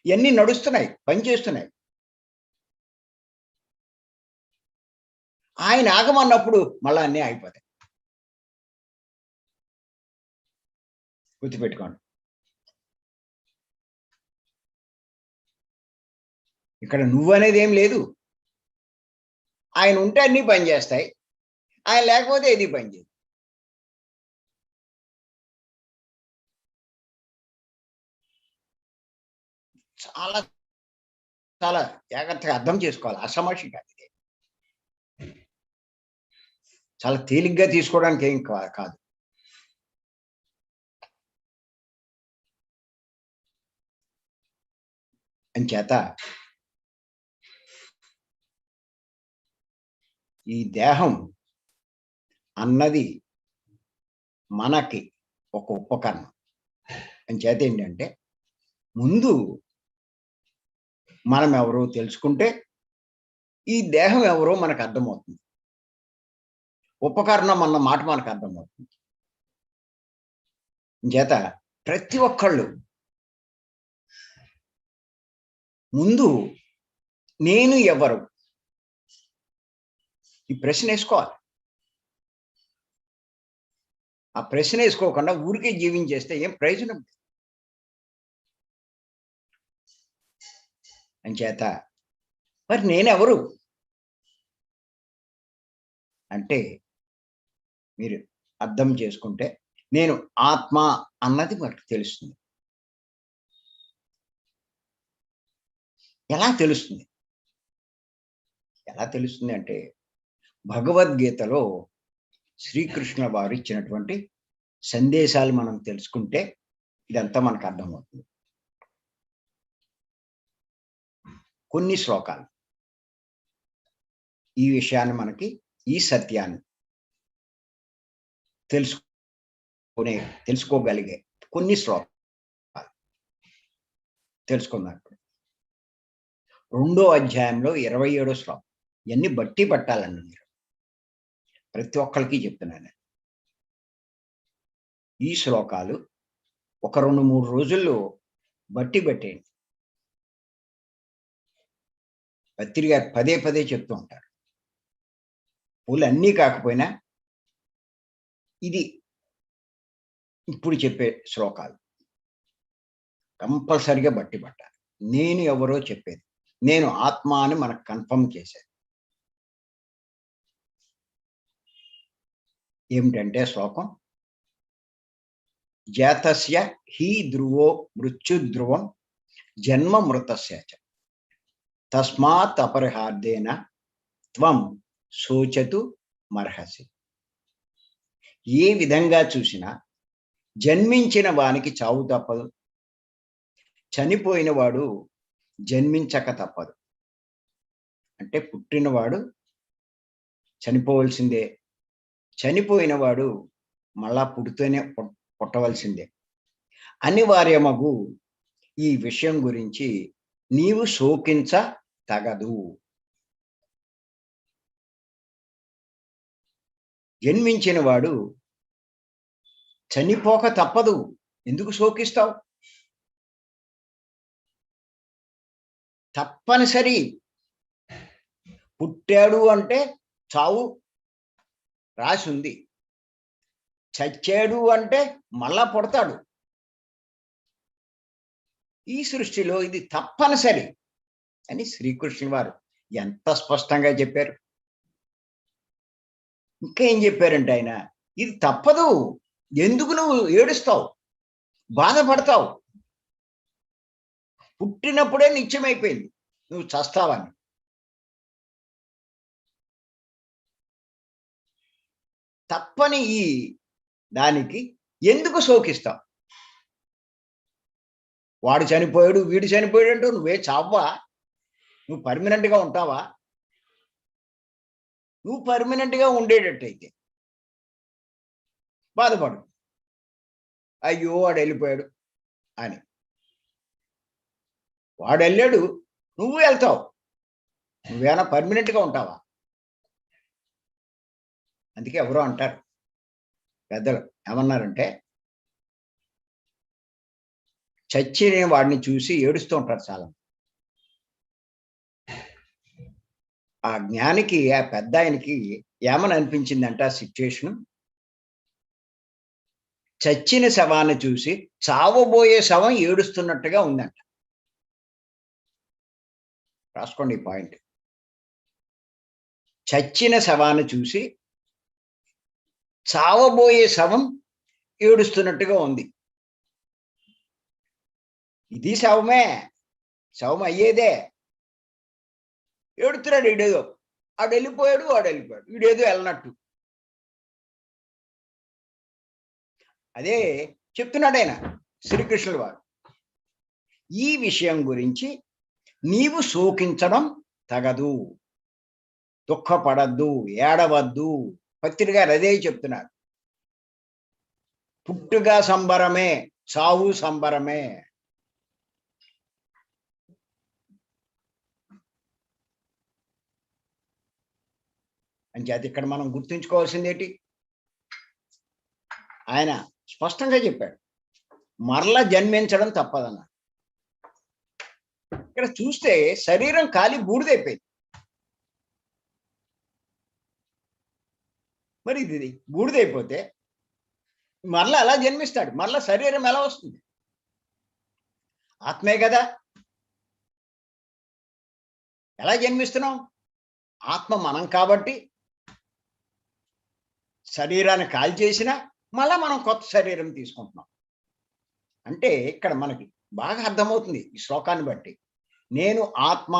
[SPEAKER 1] ఇవన్నీ నడుస్తున్నాయి, పనిచేస్తున్నాయి. ఆయన ఆగమన్నప్పుడు మళ్ళా అన్నీ ఆగిపోతాయి, గుర్తుపెట్టుకోండి. ఇక్కడ నువ్వు అనేది ఏం లేదు. ఆయన ఉంటే అన్నీ పనిచేస్తాయి, ఆయన లేకపోతే ఏది పనిచేయదు. చాలా చాలా జాగ్రత్తగా అర్థం చేసుకోవాలి. అసమర్షి కాదు ఇది. చాలా తేలిగ్గా తీసుకోవడానికి ఏం కాదు. అంచేత ఈ దేహం అన్నది మనకి ఒక ఉపకరణం. అంచేత ఏంటంటే ముందు మనం ఎవరో తెలుసుకుంటే ఈ దేహం ఎవరో మనకు అర్థమవుతుంది. ఉపకరణం అన్న మాట మనకు అర్థమవుతుంది. చేత ప్రతి ఒక్కళ్ళు ముందు నేను ఎవరు ఈ ప్రశ్న వేసుకోవాలి. ఆ ప్రశ్న వేసుకోకుండా ఊరికే జీవించేస్తే ఏం ప్రయోజనం? అంచేత మరి నేనెవరు అంటే మీరు అర్థం చేసుకుంటే నేను ఆత్మ అన్నది మనకు తెలుస్తుంది. ఎలా తెలుస్తుంది? ఎలా తెలుస్తుంది అంటే భగవద్గీతలో శ్రీకృష్ణ వారు ఇచ్చినటువంటి సందేశాలు మనం తెలుసుకుంటే ఇదంతా మనకు అర్థమవుతుంది. కొన్ని శ్లోకాలు ఈ విషయాన్ని మనకి ఈ సత్యాన్ని తెలుసుకోగలిగే కొన్ని శ్లోకాలు తెలుసుకుందాం. 2వ అధ్యాయంలో 27వ శ్లోకం. ఇవన్నీ బట్టి పట్టాలండి మీరు. ప్రతి ఒక్కరికి చెప్తున్నాను. ఈ శ్లోకాలు ఒక 2-3 రోజుల్లో బట్టి పెట్టేయండి. పత్రి గారు పదే పదే చెప్తూ ఉంటారు. పూలు అన్నీ కాకపోయినా ఇది ఇప్పుడు చెప్పే శ్లోకాలు కంపల్సరిగా బట్టి పట్టాలి. నేను ఎవరో చెప్పేది, నేను ఆత్మ అని మనకు కన్ఫర్మ్ చేసేది. ఏమిటంటే శ్లోకం జాతస్య హి ధ్రువో మృత్యు ధ్రువం జన్మ మృతస్య చ తస్మాత్ అపరిహార్దేన త్వం శోచతు మర్హసి. ఏ విధంగా చూసినా జన్మించిన వానికి చావు తప్పదు, చనిపోయిన వాడు జన్మించక తప్పదు. అంటే పుట్టినవాడు చనిపోవలసిందే, చనిపోయిన వాడు మళ్ళా పుడుతూనే పుట్టవలసిందే. అనివార్యమగు ఈ విషయం గురించి నీవు శోకించ తగదు. జన్మించిన వాడు చనిపోక తప్పదు, ఎందుకు శోకిస్తావు? తప్పనిసరి. పుట్టాడు అంటే చావు రాసి ఉంది, చచ్చాడు అంటే మళ్ళా పుడతాడు. ఈ సృష్టిలో ఇది తప్పనిసరి అని శ్రీకృష్ణుని వారు ఎంత స్పష్టంగా చెప్పారు. ఇంకా ఏం చెప్పారంటే ఆయన, ఇది తప్పదు, ఎందుకు నువ్వు ఏడుస్తావు, బాధపడతావు? పుట్టినప్పుడే నిత్యమైపోయింది నువ్వు చస్తావని. తప్పని ఈ దానికి ఎందుకు శోకిస్తావు? వాడు చనిపోయాడు, వీడు చనిపోయాడు అంటూ నువ్వే చావా? నువ్వు పర్మనెంట్గా ఉంటావా? నువ్వు పర్మనెంట్గా ఉండేటట్టయితే బాధపడు, అయ్యో వాడు వెళ్ళిపోయాడు అని. వాడు వెళ్ళాడు, నువ్వు వెళ్తావు, నువ్వేనా పర్మనెంట్గా ఉంటావా? అందుకే ఎవరో అంటారు పెద్దలు, ఏమన్నారంటే చచ్చిన వాడిని చూసి ఏడుస్తూ ఉంటారు చాలా. ఆ జ్ఞానికి, ఆ పెద్ద ఆయనకి ఏమని అనిపించిందంటే ఆ సిచ్యుయేషన్, చచ్చిన శవాన్ని చూసి చావబోయే శవం ఏడుస్తున్నట్టుగా ఉందంట. రాసుకోండి ఈ పాయింట్. చచ్చిన శవాన్ని చూసి చావబోయే శవం ఏడుస్తున్నట్టుగా ఉంది. ఇది శవమే, శవం అయ్యేదే. ఏడుతున్నాడు ఈడేదో, వాడు వెళ్ళిపోయాడు, వీడేదో వెళ్ళినట్టు. అదే చెప్తున్నాడు ఆయన శ్రీకృష్ణుల వారు. ఈ విషయం గురించి నీవు శోకించడం తగదు, దుఃఖపడద్దు, ఏడవద్దు. పత్రి గారు అదే చెప్తున్నారు. పుట్టుగా సంబరమే, చావు సంబరమే. అంచేత ఇక్కడ మనం గుర్తుంచుకోవాల్సింది ఏంటి? ఆయన స్పష్టంగా చెప్పాడు, మరల జన్మించడం తప్పదన్నాడు. ఇక్కడ చూస్తే శరీరం కాలి బూడిదైపోయింది. మరి ఇది బూడిదైపోతే మరలా ఎలా జన్మిస్తాడు? మరలా శరీరం ఎలా వస్తుంది? ఆత్మే కదా. ఎలా జన్మిస్తున్నాం? ఆత్మ మనం కాబట్టి శరీరాన్ని కాల్ చేసినా మళ్ళా మనం కొత్త శరీరం తీసుకుంటున్నాం. అంటే ఇక్కడ మనకి బాగా అర్థమవుతుంది ఈ శ్లోకాన్ని బట్టి, నేను ఆత్మ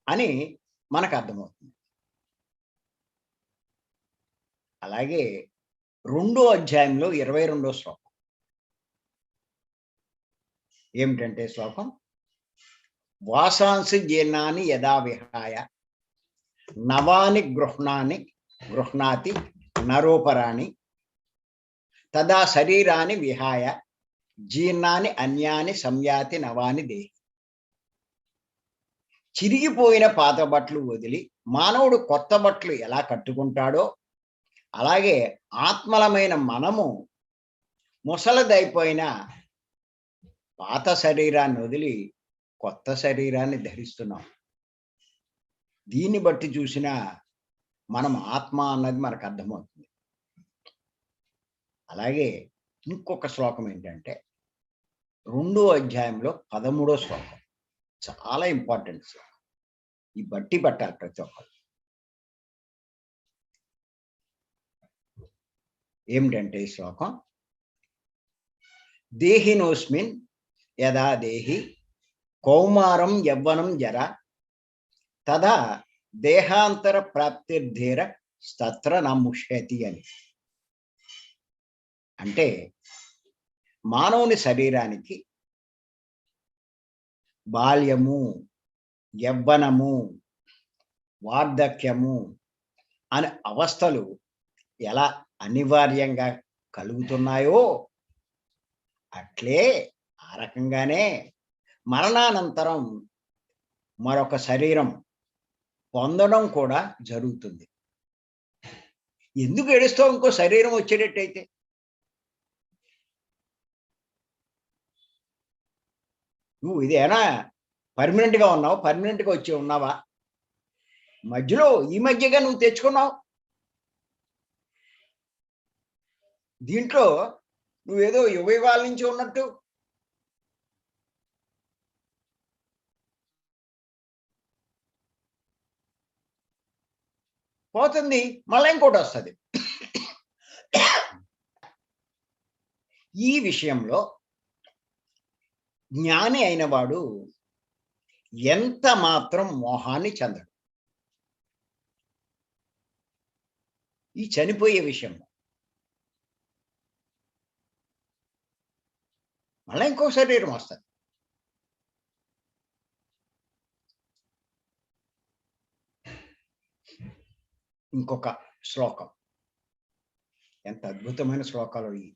[SPEAKER 1] అని మనకు అర్థమవుతుంది. అలాగే 2వ అధ్యాయంలో 22వ శ్లోకం ఏమిటంటే, శ్లోకం వాసాంసి జీర్ణాన్ని యదా విహాయ నవాని గృహ్ణాతి నరోపరాణి తదా శరీరాన్ని విహాయ జీర్ణాన్ని అన్యాని సంయాతి నవాని దేహి. చిరిగిపోయిన పాత బట్టలు వదిలి మానవుడు కొత్త బట్టలు ఎలా కట్టుకుంటాడో అలాగే ఆత్మలమైన మనము ముసలదైపోయిన పాత శరీరాన్ని వదిలి కొత్త శరీరాన్ని ధరిస్తున్నాం. దీన్ని బట్టి చూసినా మనం ఆత్మ అన్నది మనకు అర్థమవుతుంది. అలాగే ఇంకొక శ్లోకం ఏంటంటే 2వ అధ్యాయంలో 13వ శ్లోకం చాలా ఇంపార్టెంట్ శ్లోకం. ఈ బట్టి పట్టాలి ప్రతి ఒక్కరు. ఏమిటంటే ఈ శ్లోకం, దేహినోస్మిన్ యదా దేహి కౌమారం యవ్వనం జర తదా దేహాంతర ప్రాప్తిర్ధీర స్తత్ర నముష్యతి అని. అంటే మానవుని శరీరానికి బాల్యము, యవ్వనము, వార్ధక్యము అనే అవస్థలు ఎలా అనివార్యంగా కలుగుతున్నాయో అట్లే ఆ రకంగానే మరణానంతరం మరొక శరీరం పొందడం కూడా జరుగుతుంది. ఎందుకు ఏడుస్తావు ఇంకో శరీరం వచ్చేటట్టయితే? నువ్వు ఇదేనా పర్మనెంట్గా ఉన్నావు, పర్మనెంట్గా వచ్చి ఉన్నావా? మధ్యలో ఈ మధ్యగా నువ్వు తెచ్చుకున్నావు. దీంట్లో నువ్వేదో యువయుగాల నుంచి ఉన్నట్టు పోతుంది, మళ్ళీ ఇంకోటి వస్తుంది. ఈ విషయంలో జ్ఞాని అయిన వాడు ఎంత మాత్రం మోహాన్ని చెందడు. ఈ చనిపోయే విషయంలో మళ్ళీ ఇంకో శరీరం వస్తుంది. ఇంకొక శ్లోకం, ఎంత అద్భుతమైన శ్లోకాలు ఈ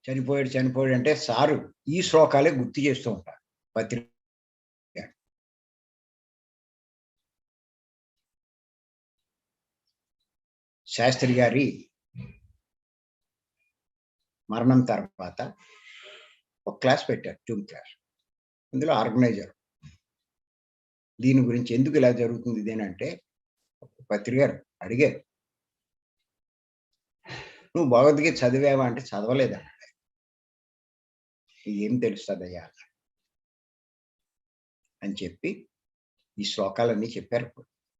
[SPEAKER 1] చనిపోయాడు అంటే సారు ఈ శ్లోకాలే గుర్తు చేస్తూ ఉంటారు. పత్రిక శాస్త్రి గారి మరణం తర్వాత ఒక క్లాస్ పెట్టారు, జూమ్ క్లాస్. అందులో ఆర్గనైజర్ దీని గురించి ఎందుకు ఇలా జరుగుతుంది ఇదేనంటే, పత్రిక గారు అడిగారు, నువ్వు భగవద్గీత చదివావా అంటే చదవలేదన్నాడు. ఏం తెలుస్తుందయ్యా అని చెప్పి ఈ శ్లోకాలన్నీ చెప్పారు.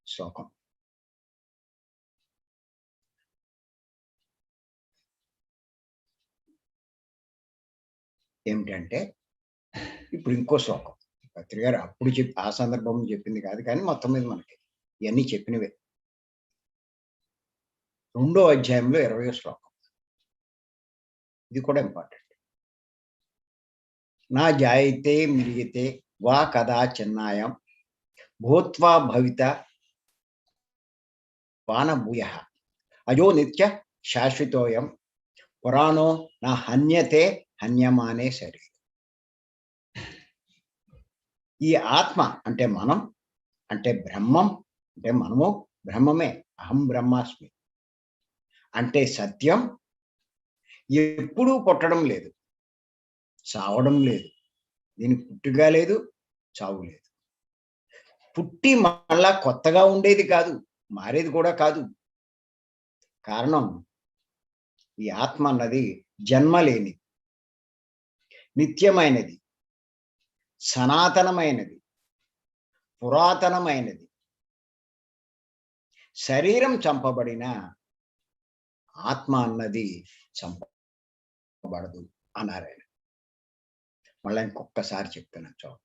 [SPEAKER 1] శ్లోకం ఏమిటంటే, ఇప్పుడు ఇంకో శ్లోకం పత్రిక గారు అప్పుడు ఆ సందర్భంలో చెప్పింది కాదు, కానీ మొత్తం మీద మనకి ఇవన్నీ చెప్పినవే. 2వ అధ్యాయంలో 20వ శ్లోకం, ఇది కూడా ఇంపార్టెంట్. నా జాయితే మిరిగితే వా కదా చిన్నాయం భూత్వా భవిత వాన భూయ అజో నిత్య శాశ్వతోయం పురాణో నా హన్యతే హన్యమానే శరీరం. ఈ ఆత్మ అంటే మనం, అంటే బ్రహ్మం, అంటే మనము బ్రహ్మమే, అహం బ్రహ్మాస్మి అంటే సత్యం ఎప్పుడూ పుట్టడం లేదు, చావడం లేదు, దీనికి పుట్టుగా లేదు, చావు లేదు. పుట్టి మళ్ళా కొత్తగా ఉండేది కాదు, మారేది కూడా కాదు. కారణం ఈ ఆత్మ అన్నది జన్మ లేనిది, నిత్యమైనది, సనాతనమైనది, పురాతనమైనది. శరీరం చంపబడిన ఆత్మ అన్నది చంపబడదు అన్నారు ఆయన. మళ్ళీ ఇంకొకసారి చెప్తున్నా చూడండి.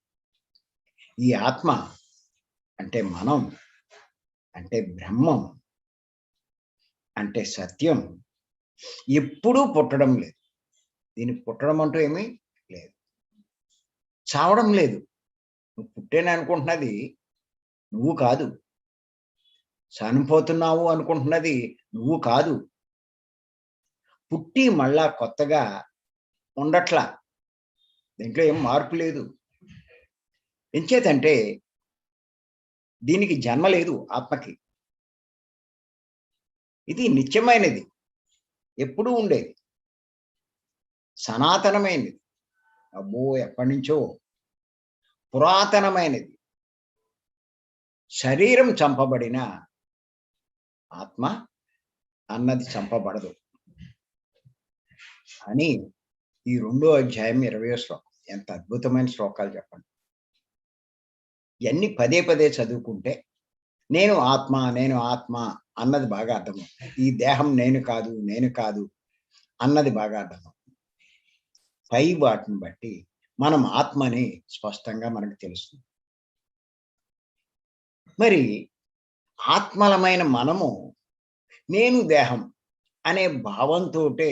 [SPEAKER 1] ఈ ఆత్మ అంటే మనం, అంటే బ్రహ్మం, అంటే సత్యం ఎప్పుడూ పుట్టడం లేదు, దీనికి పుట్టడం అంటూ ఏమీ లేదు, చావడం లేదు. నువ్వు పుట్టేని అనుకుంటున్నది నువ్వు కాదు, చనిపోతున్నావు అనుకుంటున్నది నువ్వు కాదు. పుట్టి మళ్ళా కొత్తగా ఉండట్లా, దీంట్లో ఏం మార్పు లేదు. ఎంచేతంటే దీనికి జన్మ లేదు ఆత్మకి. ఇది నిత్యమైనది, ఎప్పుడూ ఉండేది, సనాతనమైనది. అబ్బో ఎప్పటి నుంచో పురాతనమైనది. శరీరం చంపబడిన ఆత్మ అన్నది చంపబడదు అని ఈ 2వ అధ్యాయం 20వ శ్లోకం. ఎంత అద్భుతమైన శ్లోకాలు చెప్పండి. ఇవన్నీ పదే పదే చదువుకుంటే నేను ఆత్మ, నేను ఆత్మ అన్నది బాగా అర్థమవుతుంది. ఈ దేహం నేను కాదు, నేను కాదు అన్నది బాగా అర్థమవుతుంది. పై వాటిని బట్టి మనం ఆత్మని స్పష్టంగా మనకు తెలుస్తుంది. మరి ఆత్మలమైన మనము నేను దేహం అనే భావంతోటే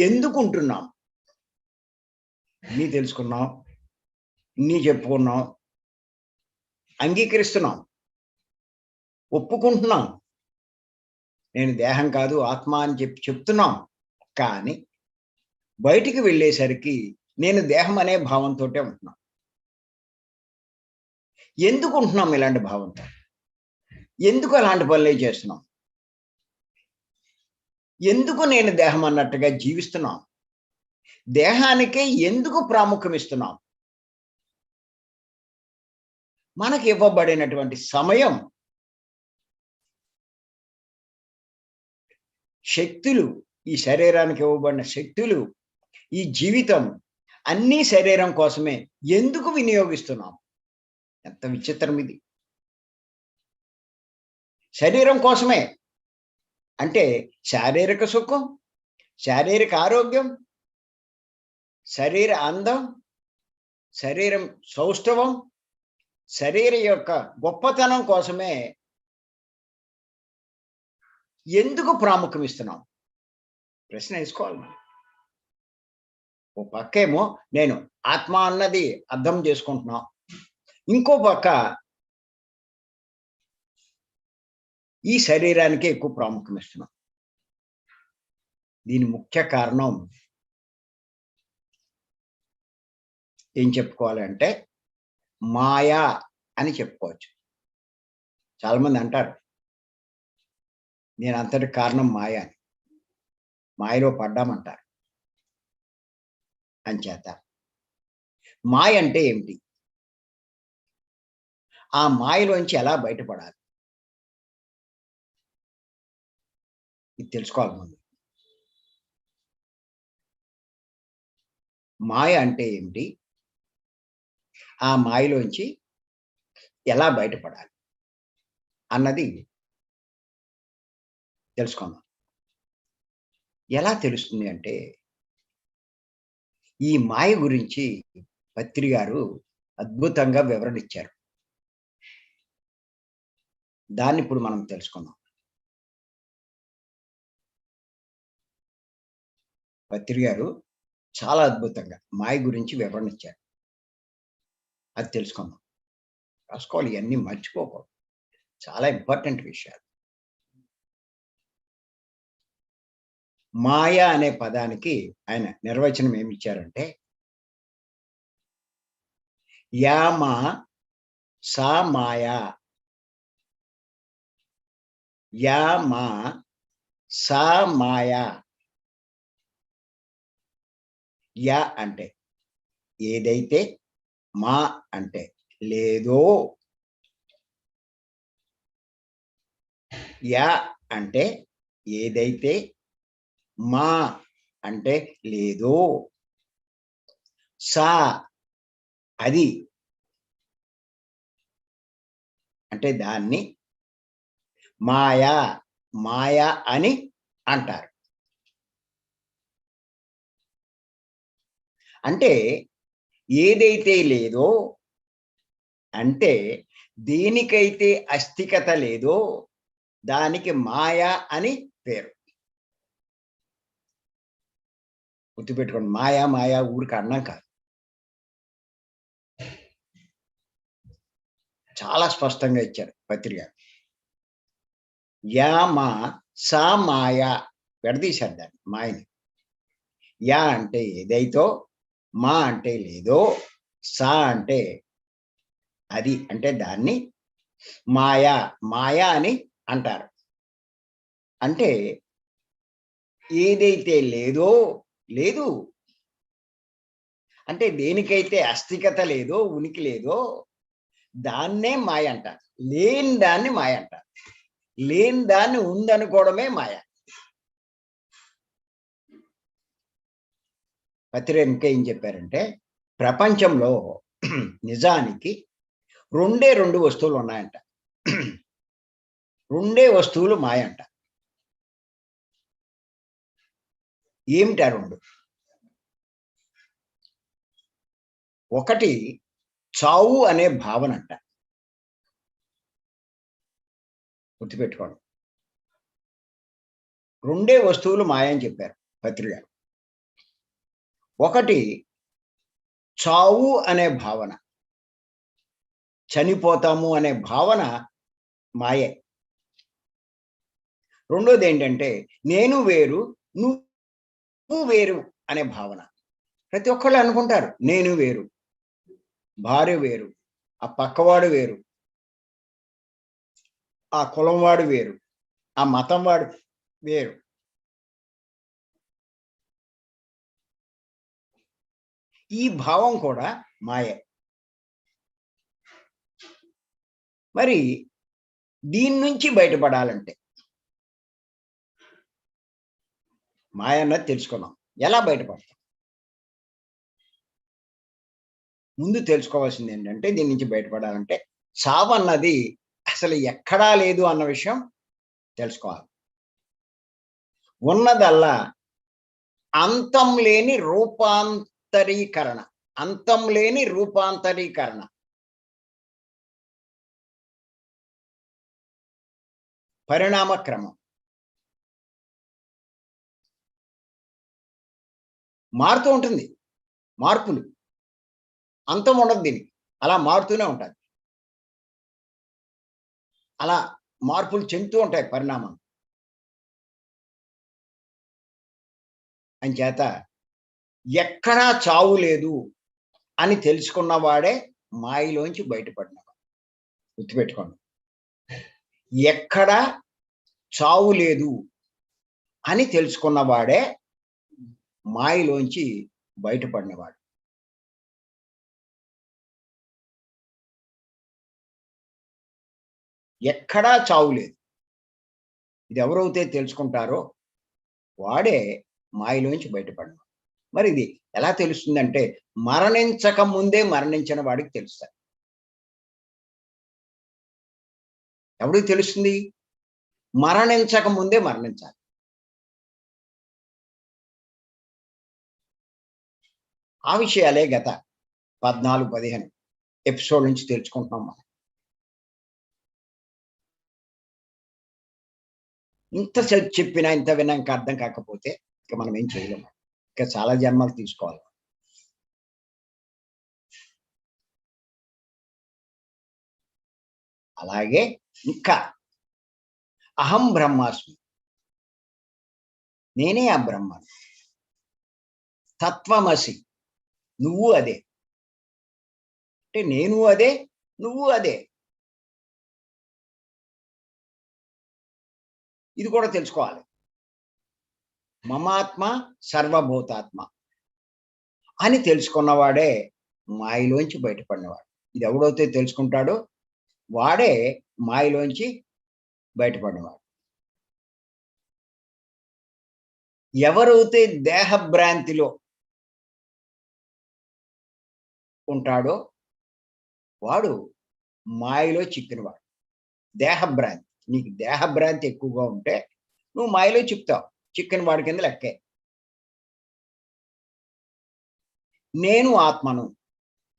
[SPEAKER 1] ఎందుకుంటున్నాం? ఇన్ని తెలుసుకున్నాం, ఇన్ని చెప్పుకున్నాం, అంగీకరిస్తున్నాం, ఒప్పుకుంటున్నాం, నేను దేహం కాదు ఆత్మ అని చెప్తున్నాం. కానీ బయటికి వెళ్ళేసరికి నేను దేహం అనే భావంతోటే ఉంటున్నాం. ఎందుకు ఉంటున్నాం ఇలాంటి భావంతో? ఎందుకు అలాంటి పనులే చేస్తున్నాం? ఎందుకు నేను దేహం అన్నట్టుగా జీవిస్తున్నాం? దేహానికే ఎందుకు ప్రాముఖ్యం ఇస్తున్నాం? మనకి ఇవ్వబడినటువంటి సమయం, శక్తులు, ఈ శరీరానికి ఇవ్వబడిన శక్తులు, ఈ జీవితం అన్నీ శరీరం కోసమే ఎందుకు వినియోగిస్తున్నాం? ఎంత విచిత్రం ఇది. శరీరం కోసమే అంటే శారీరక సుఖం, శారీరక ఆరోగ్యం, శరీర అందం, శరీరం సౌష్ఠవం, శరీరం యొక్క గొప్పతనం కోసమే ఎందుకు ప్రాముఖ్యం ఇస్తున్నాం? ప్రశ్న వేసుకోవాలి మనం. ఓ పక్కేమో నేను ఆత్మ అన్నది అర్థం చేసుకుంటున్నాం, ఇంకో పక్క ఈ శరీరానికే ఎక్కువ ప్రాముఖ్యం ఇస్తున్నాం. దీని ముఖ్య కారణం ఏం చెప్పుకోవాలి అంటే మాయా అని చెప్పుకోవచ్చు. చాలా మంది అంటారు నేను అంతటి కారణం మాయ అని. మాయలో పడ్డామంటారు. అంచేత మాయ అంటే ఏమిటి? ఆ మాయలోంచి ఎలా బయటపడాలి? ఇది తెలుసుకోవాలి ముందు. మాయ అంటే ఏమిటి? ఆ మాయలోంచి ఎలా బయటపడాలి అన్నది తెలుసుకుందాం. ఎలా తెలుస్తుంది అంటే ఈ మాయ గురించి పత్రి గారు అద్భుతంగా వివరణ ఇచ్చారు. దాన్ని ఇప్పుడు మనం తెలుసుకుందాం. పత్రి గారు చాలా అద్భుతంగా మాయ గురించి వివరణ ఇచ్చారు. అది తెలుసుకుందాం. రాసుకోవాలి, ఇవన్నీ మర్చిపోకూడదు. చాలా ఇంపార్టెంట్ విషయాలు. మాయ అనే పదానికి ఆయన నిర్వచనం ఏమిచ్చారంటే, యా మా సా మాయా, యా మా సా మాయా. యా అంటే ఏదైతే, మా అంటే లేదో. యా అంటే ఏదైతే, మా అంటే లేదో. సా అది అంటే దాన్ని మాయా మాయా అని అంటారు. అంటే ఏదైతే లేదో, అంటే దేనికైతే అస్థికత లేదో దానికి మాయా అని పేరు. గుర్తుపెట్టుకోండి, మాయా మాయా ఊరికి అన్నం కాదు. చాలా స్పష్టంగా ఇచ్చారు పత్రిక. యా మా సా మాయా, విడదీశారు దాన్ని మాయని. యా అంటే ఏదైతో, మా అంటే లేదో, సా అంటే అది అంటే దాన్ని మాయా మాయా అని అంటారు. అంటే ఏదైతే లేదో, లేదు అంటే దేనికైతే అస్థికత లేదో, ఉనికి లేదో దాన్నే మాయ అంటారు. లేని దాన్ని మాయ అంటారు. లేని దాన్ని ఉందనుకోవడమే మాయ. పత్రిక ఇంకా ఏం చెప్పారంటే, ప్రపంచంలో నిజానికి రెండు వస్తువులు ఉన్నాయంట. రెండే వస్తువులు మాయ అంట. ఏమిటా రెండు? ఒకటి చావు అనే భావన అంట. గుర్తుపెట్టుకోండి, రెండే వస్తువులు మాయ అని చెప్పారు పత్రిక. ఒకటి చావు అనే భావన, చనిపోతాము అనే భావన మాయే. రెండోది ఏంటంటే నేను వేరు, నువ్వు వేరు అనే భావన. ప్రతి ఒక్కళ్ళు అనుకుంటారు నేను వేరు, భార్య వేరు, ఆ పక్కవాడు వేరు, ఆ కులం వాడు వేరు, ఆ మతం వాడు వేరు. ఈ భావం కూడా మాయే. మరి దీని నుంచి బయటపడాలంటే మాయ అన్నది తెలుసుకున్నాం. ఎలా బయటపడతాం? ముందు తెలుసుకోవాల్సింది ఏంటంటే, దీని నుంచి బయటపడాలంటే చావన్నది అసలు ఎక్కడా లేదు అన్న విషయం తెలుసుకోవాలి. ఉన్నదల్లా అంతం లేని రూపాంతరీకరణ. అంతం లేని రూపాంతరీకరణ. పరిణామ క్రమం. మారుతూ ఉంటుంది. మార్పులు. అంతం ఉండదు దీనికి. అలా మారుతూనే ఉంటాయి. అలా మార్పులు చెందుతూ ఉంటాయి పరిణామం. అంచేత ఎక్కడా చావు లేదు అని తెలుసుకున్నవాడే మాయలోంచి బయటపడినవాడు. గుర్తుపెట్టుకోండి, ఎక్కడా చావు లేదు అని తెలుసుకున్నవాడే మాయలోంచి బయటపడినవాడు. ఎక్కడా చావు లేదు. ఇది ఎవరైతే తెలుసుకుంటారో వాడే మాయలోంచి బయటపడినవాడు. మరి ఇది ఎలా తెలుస్తుందంటే, మరణించక ముందే మరణించిన వాడికి తెలుస్తుంది. ఎవడికి తెలుస్తుంది? మరణించక ముందే మరణించాలి. ఆ విషయాలే గత 14, 15 ఎపిసోడ్ నుంచి తెలుసుకుంటున్నాం మనం. ఇంత చెప్పినా, ఇంత విన్నా ఇంకా అర్థం కాకపోతే ఇక మనం ఏం చేయలేము. ఇంకా చాలా జన్మలు తీసుకోవాలి. అలాగే ఇంకా అహం బ్రహ్మాస్మి. నేనే ఆ బ్రహ్మను. తత్వమసి, నువ్వు అదే. అంటే నేను అదే, నువ్వు అదే. ఇది కూడా తెలుసుకోవాలి. మమాత్మ సర్వభూతాత్మ అని తెలుసుకున్నవాడే మాయలోంచి బయటపడినవాడు. ఇది ఎవడైతే తెలుసుకుంటాడో వాడే మాయలోంచి బయటపడినవాడు. ఎవరైతే దేహభ్రాంతిలో ఉంటాడో వాడు మాయలో చిక్కినవాడు. దేహభ్రాంతి, నీకు దేహభ్రాంతి ఎక్కువగా ఉంటే నువ్వు మాయలో చిక్కుతావు. చిక్కిన వాడి కింద లెక్కే. నేను ఆత్మను,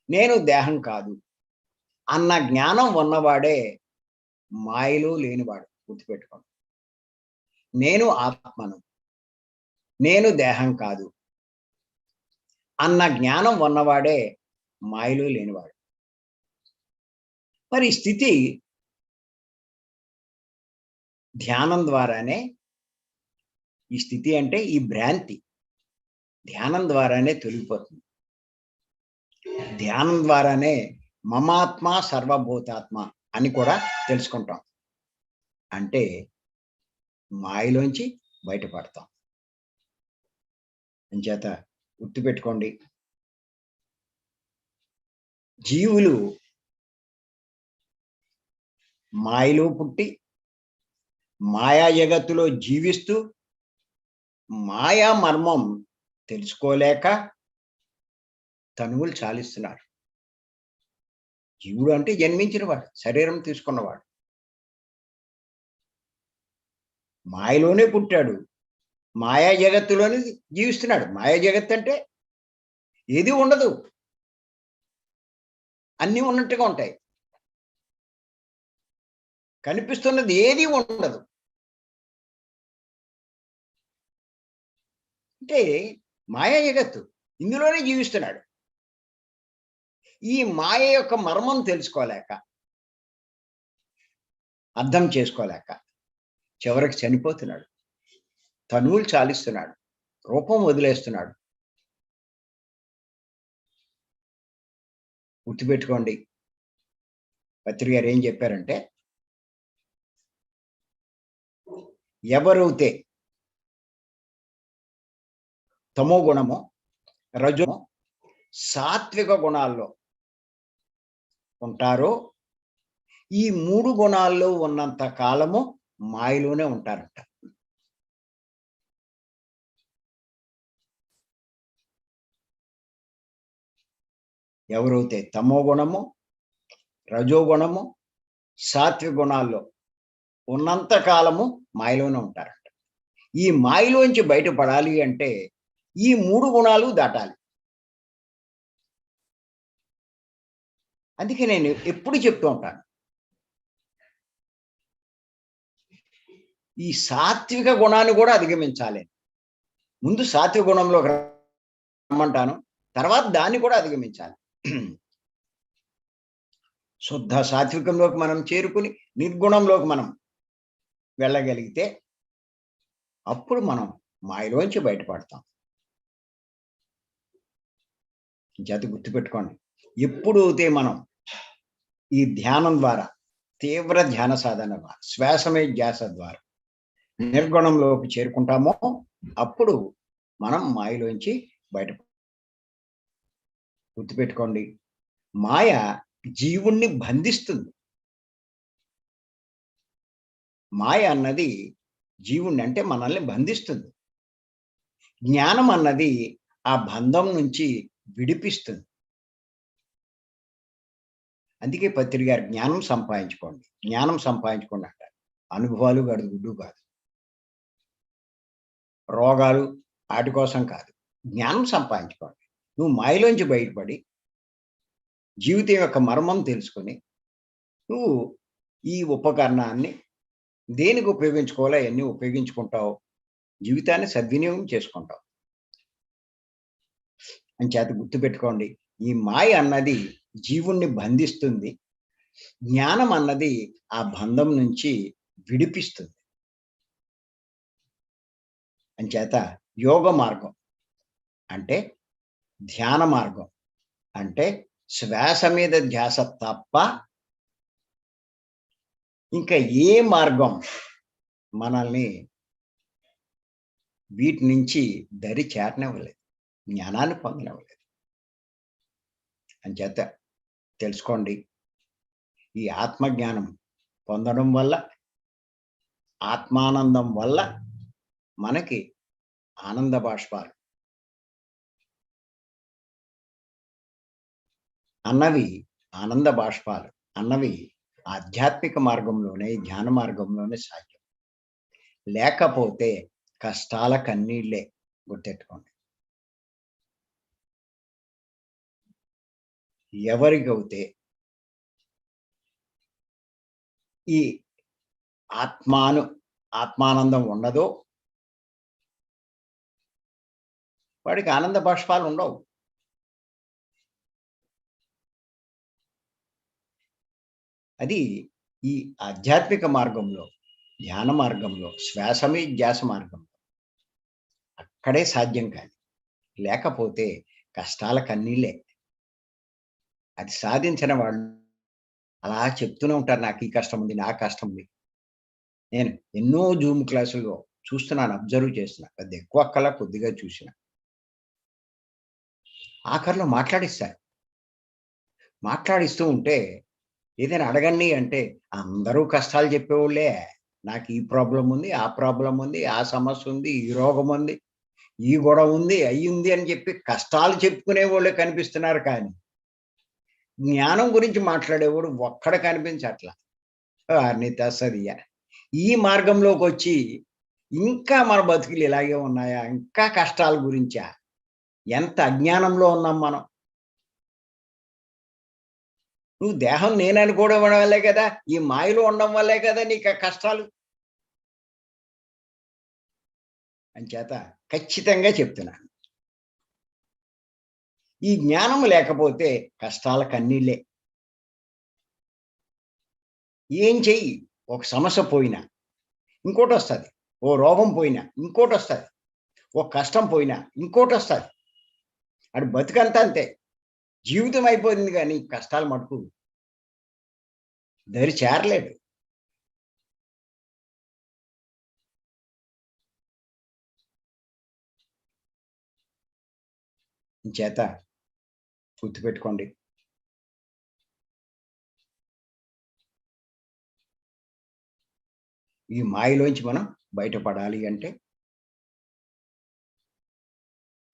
[SPEAKER 1] నేను దేహం కాదు అన్న జ్ఞానం ఉన్నవాడే మాయలో లేనివాడు. గుర్తుపెట్టుకోండి. నేను ఆత్మను, నేను దేహం కాదు అన్న జ్ఞానం ఉన్నవాడే మాయలో లేనివాడు. మరి ఈ స్థితి ధ్యానం ద్వారానే, ఈ స్థితి అంటే ఈ భ్రాంతి ధ్యానం ద్వారానే తొలగిపోతుంది. ధ్యానం ద్వారానే మమాత్మ సర్వభూతాత్మ అని కూడా తెలుసుకుంటాం. అంటే మాయలోంచి బయటపడతాం. అంచేత గుర్తుపెట్టుకోండి, జీవులు మాయలో పుట్టి మాయా జగత్తులో జీవిస్తూ మాయా మర్మం తెలుసుకోలేక తనువులు చాలిస్తున్నారు. జీవుడు అంటే జన్మించినవాడు, శరీరం తీసుకున్నవాడు. మాయలోనే పుట్టాడు, మాయా జగత్తులోనే జీవిస్తున్నాడు. మాయా జగత్ అంటే ఏది ఉండదు, అన్నీ ఉన్నట్టుగా ఉంటాయి. కనిపిస్తున్నది ఏది ఉండదు. అంటే మాయా జగత్తు ఇందులోనే జీవిస్తున్నాడు. ఈ మాయ యొక్క మర్మం తెలుసుకోలేక, అర్థం చేసుకోలేక చివరికి చనిపోతున్నాడు. తనువులు చాలిస్తున్నాడు, రూపం వదిలేస్తున్నాడు. గుర్తుపెట్టుకోండి, పత్రి గారు ఏం చెప్పారంటే, ఎవరైతే తమో గుణము, రజో, సాత్విక గుణాల్లో ఉంటారో ఈ 3 గుణాల్లో ఉన్నంత కాలము మాయలోనే ఉంటారంట. ఎవరైతే తమో గుణము, రజోగుణము, సాత్విక గుణాల్లో ఉన్నంత కాలము మాయలోనే ఉంటారంట. ఈ మాయలోంచి బయటపడాలి అంటే ఈ 3 గుణాలు దాటాలి. అందుకే నేను ఎప్పుడు చెప్తూ ఉంటాను, ఈ సాత్విక గుణాన్ని కూడా అధిగమించాలి. ముందు సాత్విక గుణంలోకి రమ్మంటాను, తర్వాత దాన్ని కూడా అధిగమించాలి. శుద్ధ సాత్వికంలోకి మనం చేరుకుని నిర్గుణంలోకి మనం వెళ్ళగలిగితే అప్పుడు మనం మాయలోంచి బయటపడతాం. జత గుర్తుపెట్టుకోండి, ఎప్పుడైతే మనం ఈ ధ్యానం ద్వారా, తీవ్ర ధ్యాన సాధన ద్వారా, శ్వాసమే ధ్యాస ద్వారా నిర్గుణంలోకి చేరుకుంటామో అప్పుడు మనం మాయలోంచి బయట. గుర్తుపెట్టుకోండి, మాయ జీవుణ్ణి బంధిస్తుంది. మాయ అన్నది జీవుణ్ణి అంటే మనల్ని బంధిస్తుంది. జ్ఞానం అన్నది ఆ బంధం నుంచి విడిపిస్తుంది. అందుకే పత్రి గారు జ్ఞానం సంపాదించుకోండి, జ్ఞానం సంపాదించుకోండి అంటారు. అనుభవాలు గడుగుడ్డు కాదు, రోగాలు వాటి కోసం కాదు, జ్ఞానం సంపాదించుకోండి. నువ్వు మాయలోంచి బయటపడి జీవితం యొక్క మర్మం తెలుసుకొని నువ్వు ఈ ఉపకరణాన్ని దేనికి ఉపయోగించుకోవాలో అవన్నీ ఉపయోగించుకుంటావు, జీవితాన్ని సద్వినియోగం చేసుకుంటావు. అంచేత గుర్తుపెట్టుకోండి, ఈ మాయ అన్నది జీవుణ్ణి బంధిస్తుంది, జ్ఞానం అన్నది ఆ బంధం నుంచి విడిపిస్తుంది. అంచేత యోగ మార్గం అంటే ధ్యాన మార్గం అంటే శ్వాస మీద ధ్యాస తప్ప ఇంకా ఏ మార్గం మనల్ని వీటి నుంచి దరి చేరనివ్వలేదు, జ్ఞానాన్ని పొందనివ్వలేదు. అంచేత తెలుసుకోండి, ఈ ఆత్మజ్ఞానం పొందడం వల్ల, ఆత్మానందం వల్ల మనకి ఆనంద బాష్పాలు అన్నవి, ఆనంద బాష్పాలు అన్నవి ఆధ్యాత్మిక మార్గంలోనే, ధ్యాన మార్గంలోనే సాధ్యం. లేకపోతే కష్టాల కన్నీళ్ళే. గుర్తెట్టుకోండి. ఎవరికైతే ఈ ఆత్మానందం ఉండదో వాడికి ఆనంద బాష్పాలు ఉండవు. అది ఈ ఆధ్యాత్మిక మార్గంలో, ధ్యాన మార్గంలో, శ్వాసమే ధ్యాస మార్గంలో అక్కడే సాధ్యం. కాదు లేకపోతే కష్టాల కన్నీళ్ళే. అది సాధించిన వాళ్ళు అలా చెప్తూనే ఉంటారు, నాకు ఈ కష్టం ఉంది, నా కష్టం ఉంది. నేను ఎన్నో జూమ్ క్లాసుల్లో చూస్తున్నాను, అబ్జర్వ్ చేస్తున్నా. పెద్ద ఎక్కువ అక్కలా కొద్దిగా చూసిన ఆఖరిలో మాట్లాడిస్తూ ఉంటే ఏదైనా అడగండి అంటే అందరూ కష్టాలు చెప్పేవాళ్ళే. నాకు ఈ ప్రాబ్లం ఉంది, ఆ ప్రాబ్లం ఉంది, ఆ సమస్య ఉంది, ఈ రోగం ఉంది, ఈ గొడవ ఉంది, అయ్యింది అని చెప్పి కష్టాలు చెప్పుకునే వాళ్ళే కనిపిస్తున్నారు. కానీ జ్ఞానం గురించి మాట్లాడేవాడు ఒక్కడ కనిపించట్లా. అన్ని తస్సదియ్య. ఈ మార్గంలోకి వచ్చి ఇంకా మన బతుకులు ఇలాగే ఉన్నాయా, ఇంకా కష్టాల గురించా? ఎంత అజ్ఞానంలో ఉన్నాం మనం. నువ్వు దేహం నేననుకోవడం వల్లే కదా, ఈ మాయలో ఉండడం వల్లే కదా నీకు ఆ కష్టాలు. అంచేత ఖచ్చితంగా చెప్తున్నాను, ఈ జ్ఞానం లేకపోతే కష్టాల కన్నీళ్ళే. ఏం చెయ్యి, ఒక సమస్య పోయినా ఇంకోటి వస్తుంది, ఓ రోగం పోయినా ఇంకోటి వస్తుంది, ఓ కష్టం పోయినా ఇంకోటి వస్తుంది. అది బతుకంతా అంతే, జీవితం అయిపోయింది. కానీ కష్టాలు మటుకు దరి చేరలేడు. చేత గుర్తుపెట్టుకోండి, ఈ మాయలోంచి మనం బయటపడాలి అంటే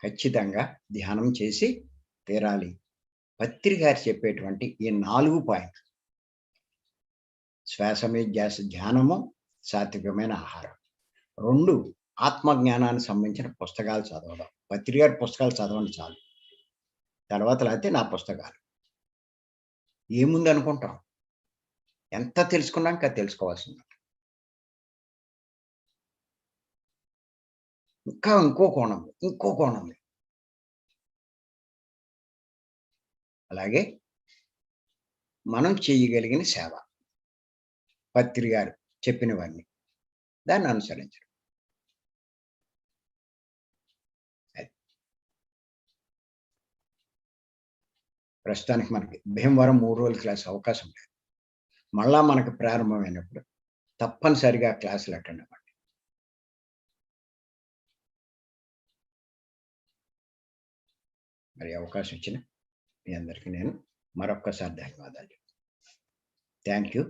[SPEAKER 1] ఖచ్చితంగా ధ్యానం చేసి తీరాలి. పత్రి గారు చెప్పేటువంటి ఈ 4 పాయింట్లు, శ్వాసమే ధ్యాస, ధ్యానము, సాత్వికమైన ఆహారం, 2 ఆత్మజ్ఞానానికి సంబంధించిన పుస్తకాలు చదవడం. పత్రి గారి పుస్తకాలు చదవండి చాలు. తర్వాత లేకపోతే నా పుస్తకాలు. ఏముంది అనుకుంటాం, ఎంత తెలుసుకున్నా ఇంకా తెలుసుకోవాల్సింది. ఇంకా ఇంకో కోణం. అలాగే మనం చేయగలిగిన సేవ, పత్రి గారు చెప్పినవన్నీ దాన్ని అనుసరించడం. ప్రస్తుతానికి మనకి భీమవరం 3 రోజుల క్లాస్ అవకాశం లేదు. మళ్ళా మనకు ప్రారంభమైనప్పుడు తప్పనిసరిగా క్లాసులు అటెండ్ అవ్వండి. మరి అవకాశం ఇచ్చిన మీ అందరికీ నేను మరొక్కసారి ధన్యవాదాలు. Thank you.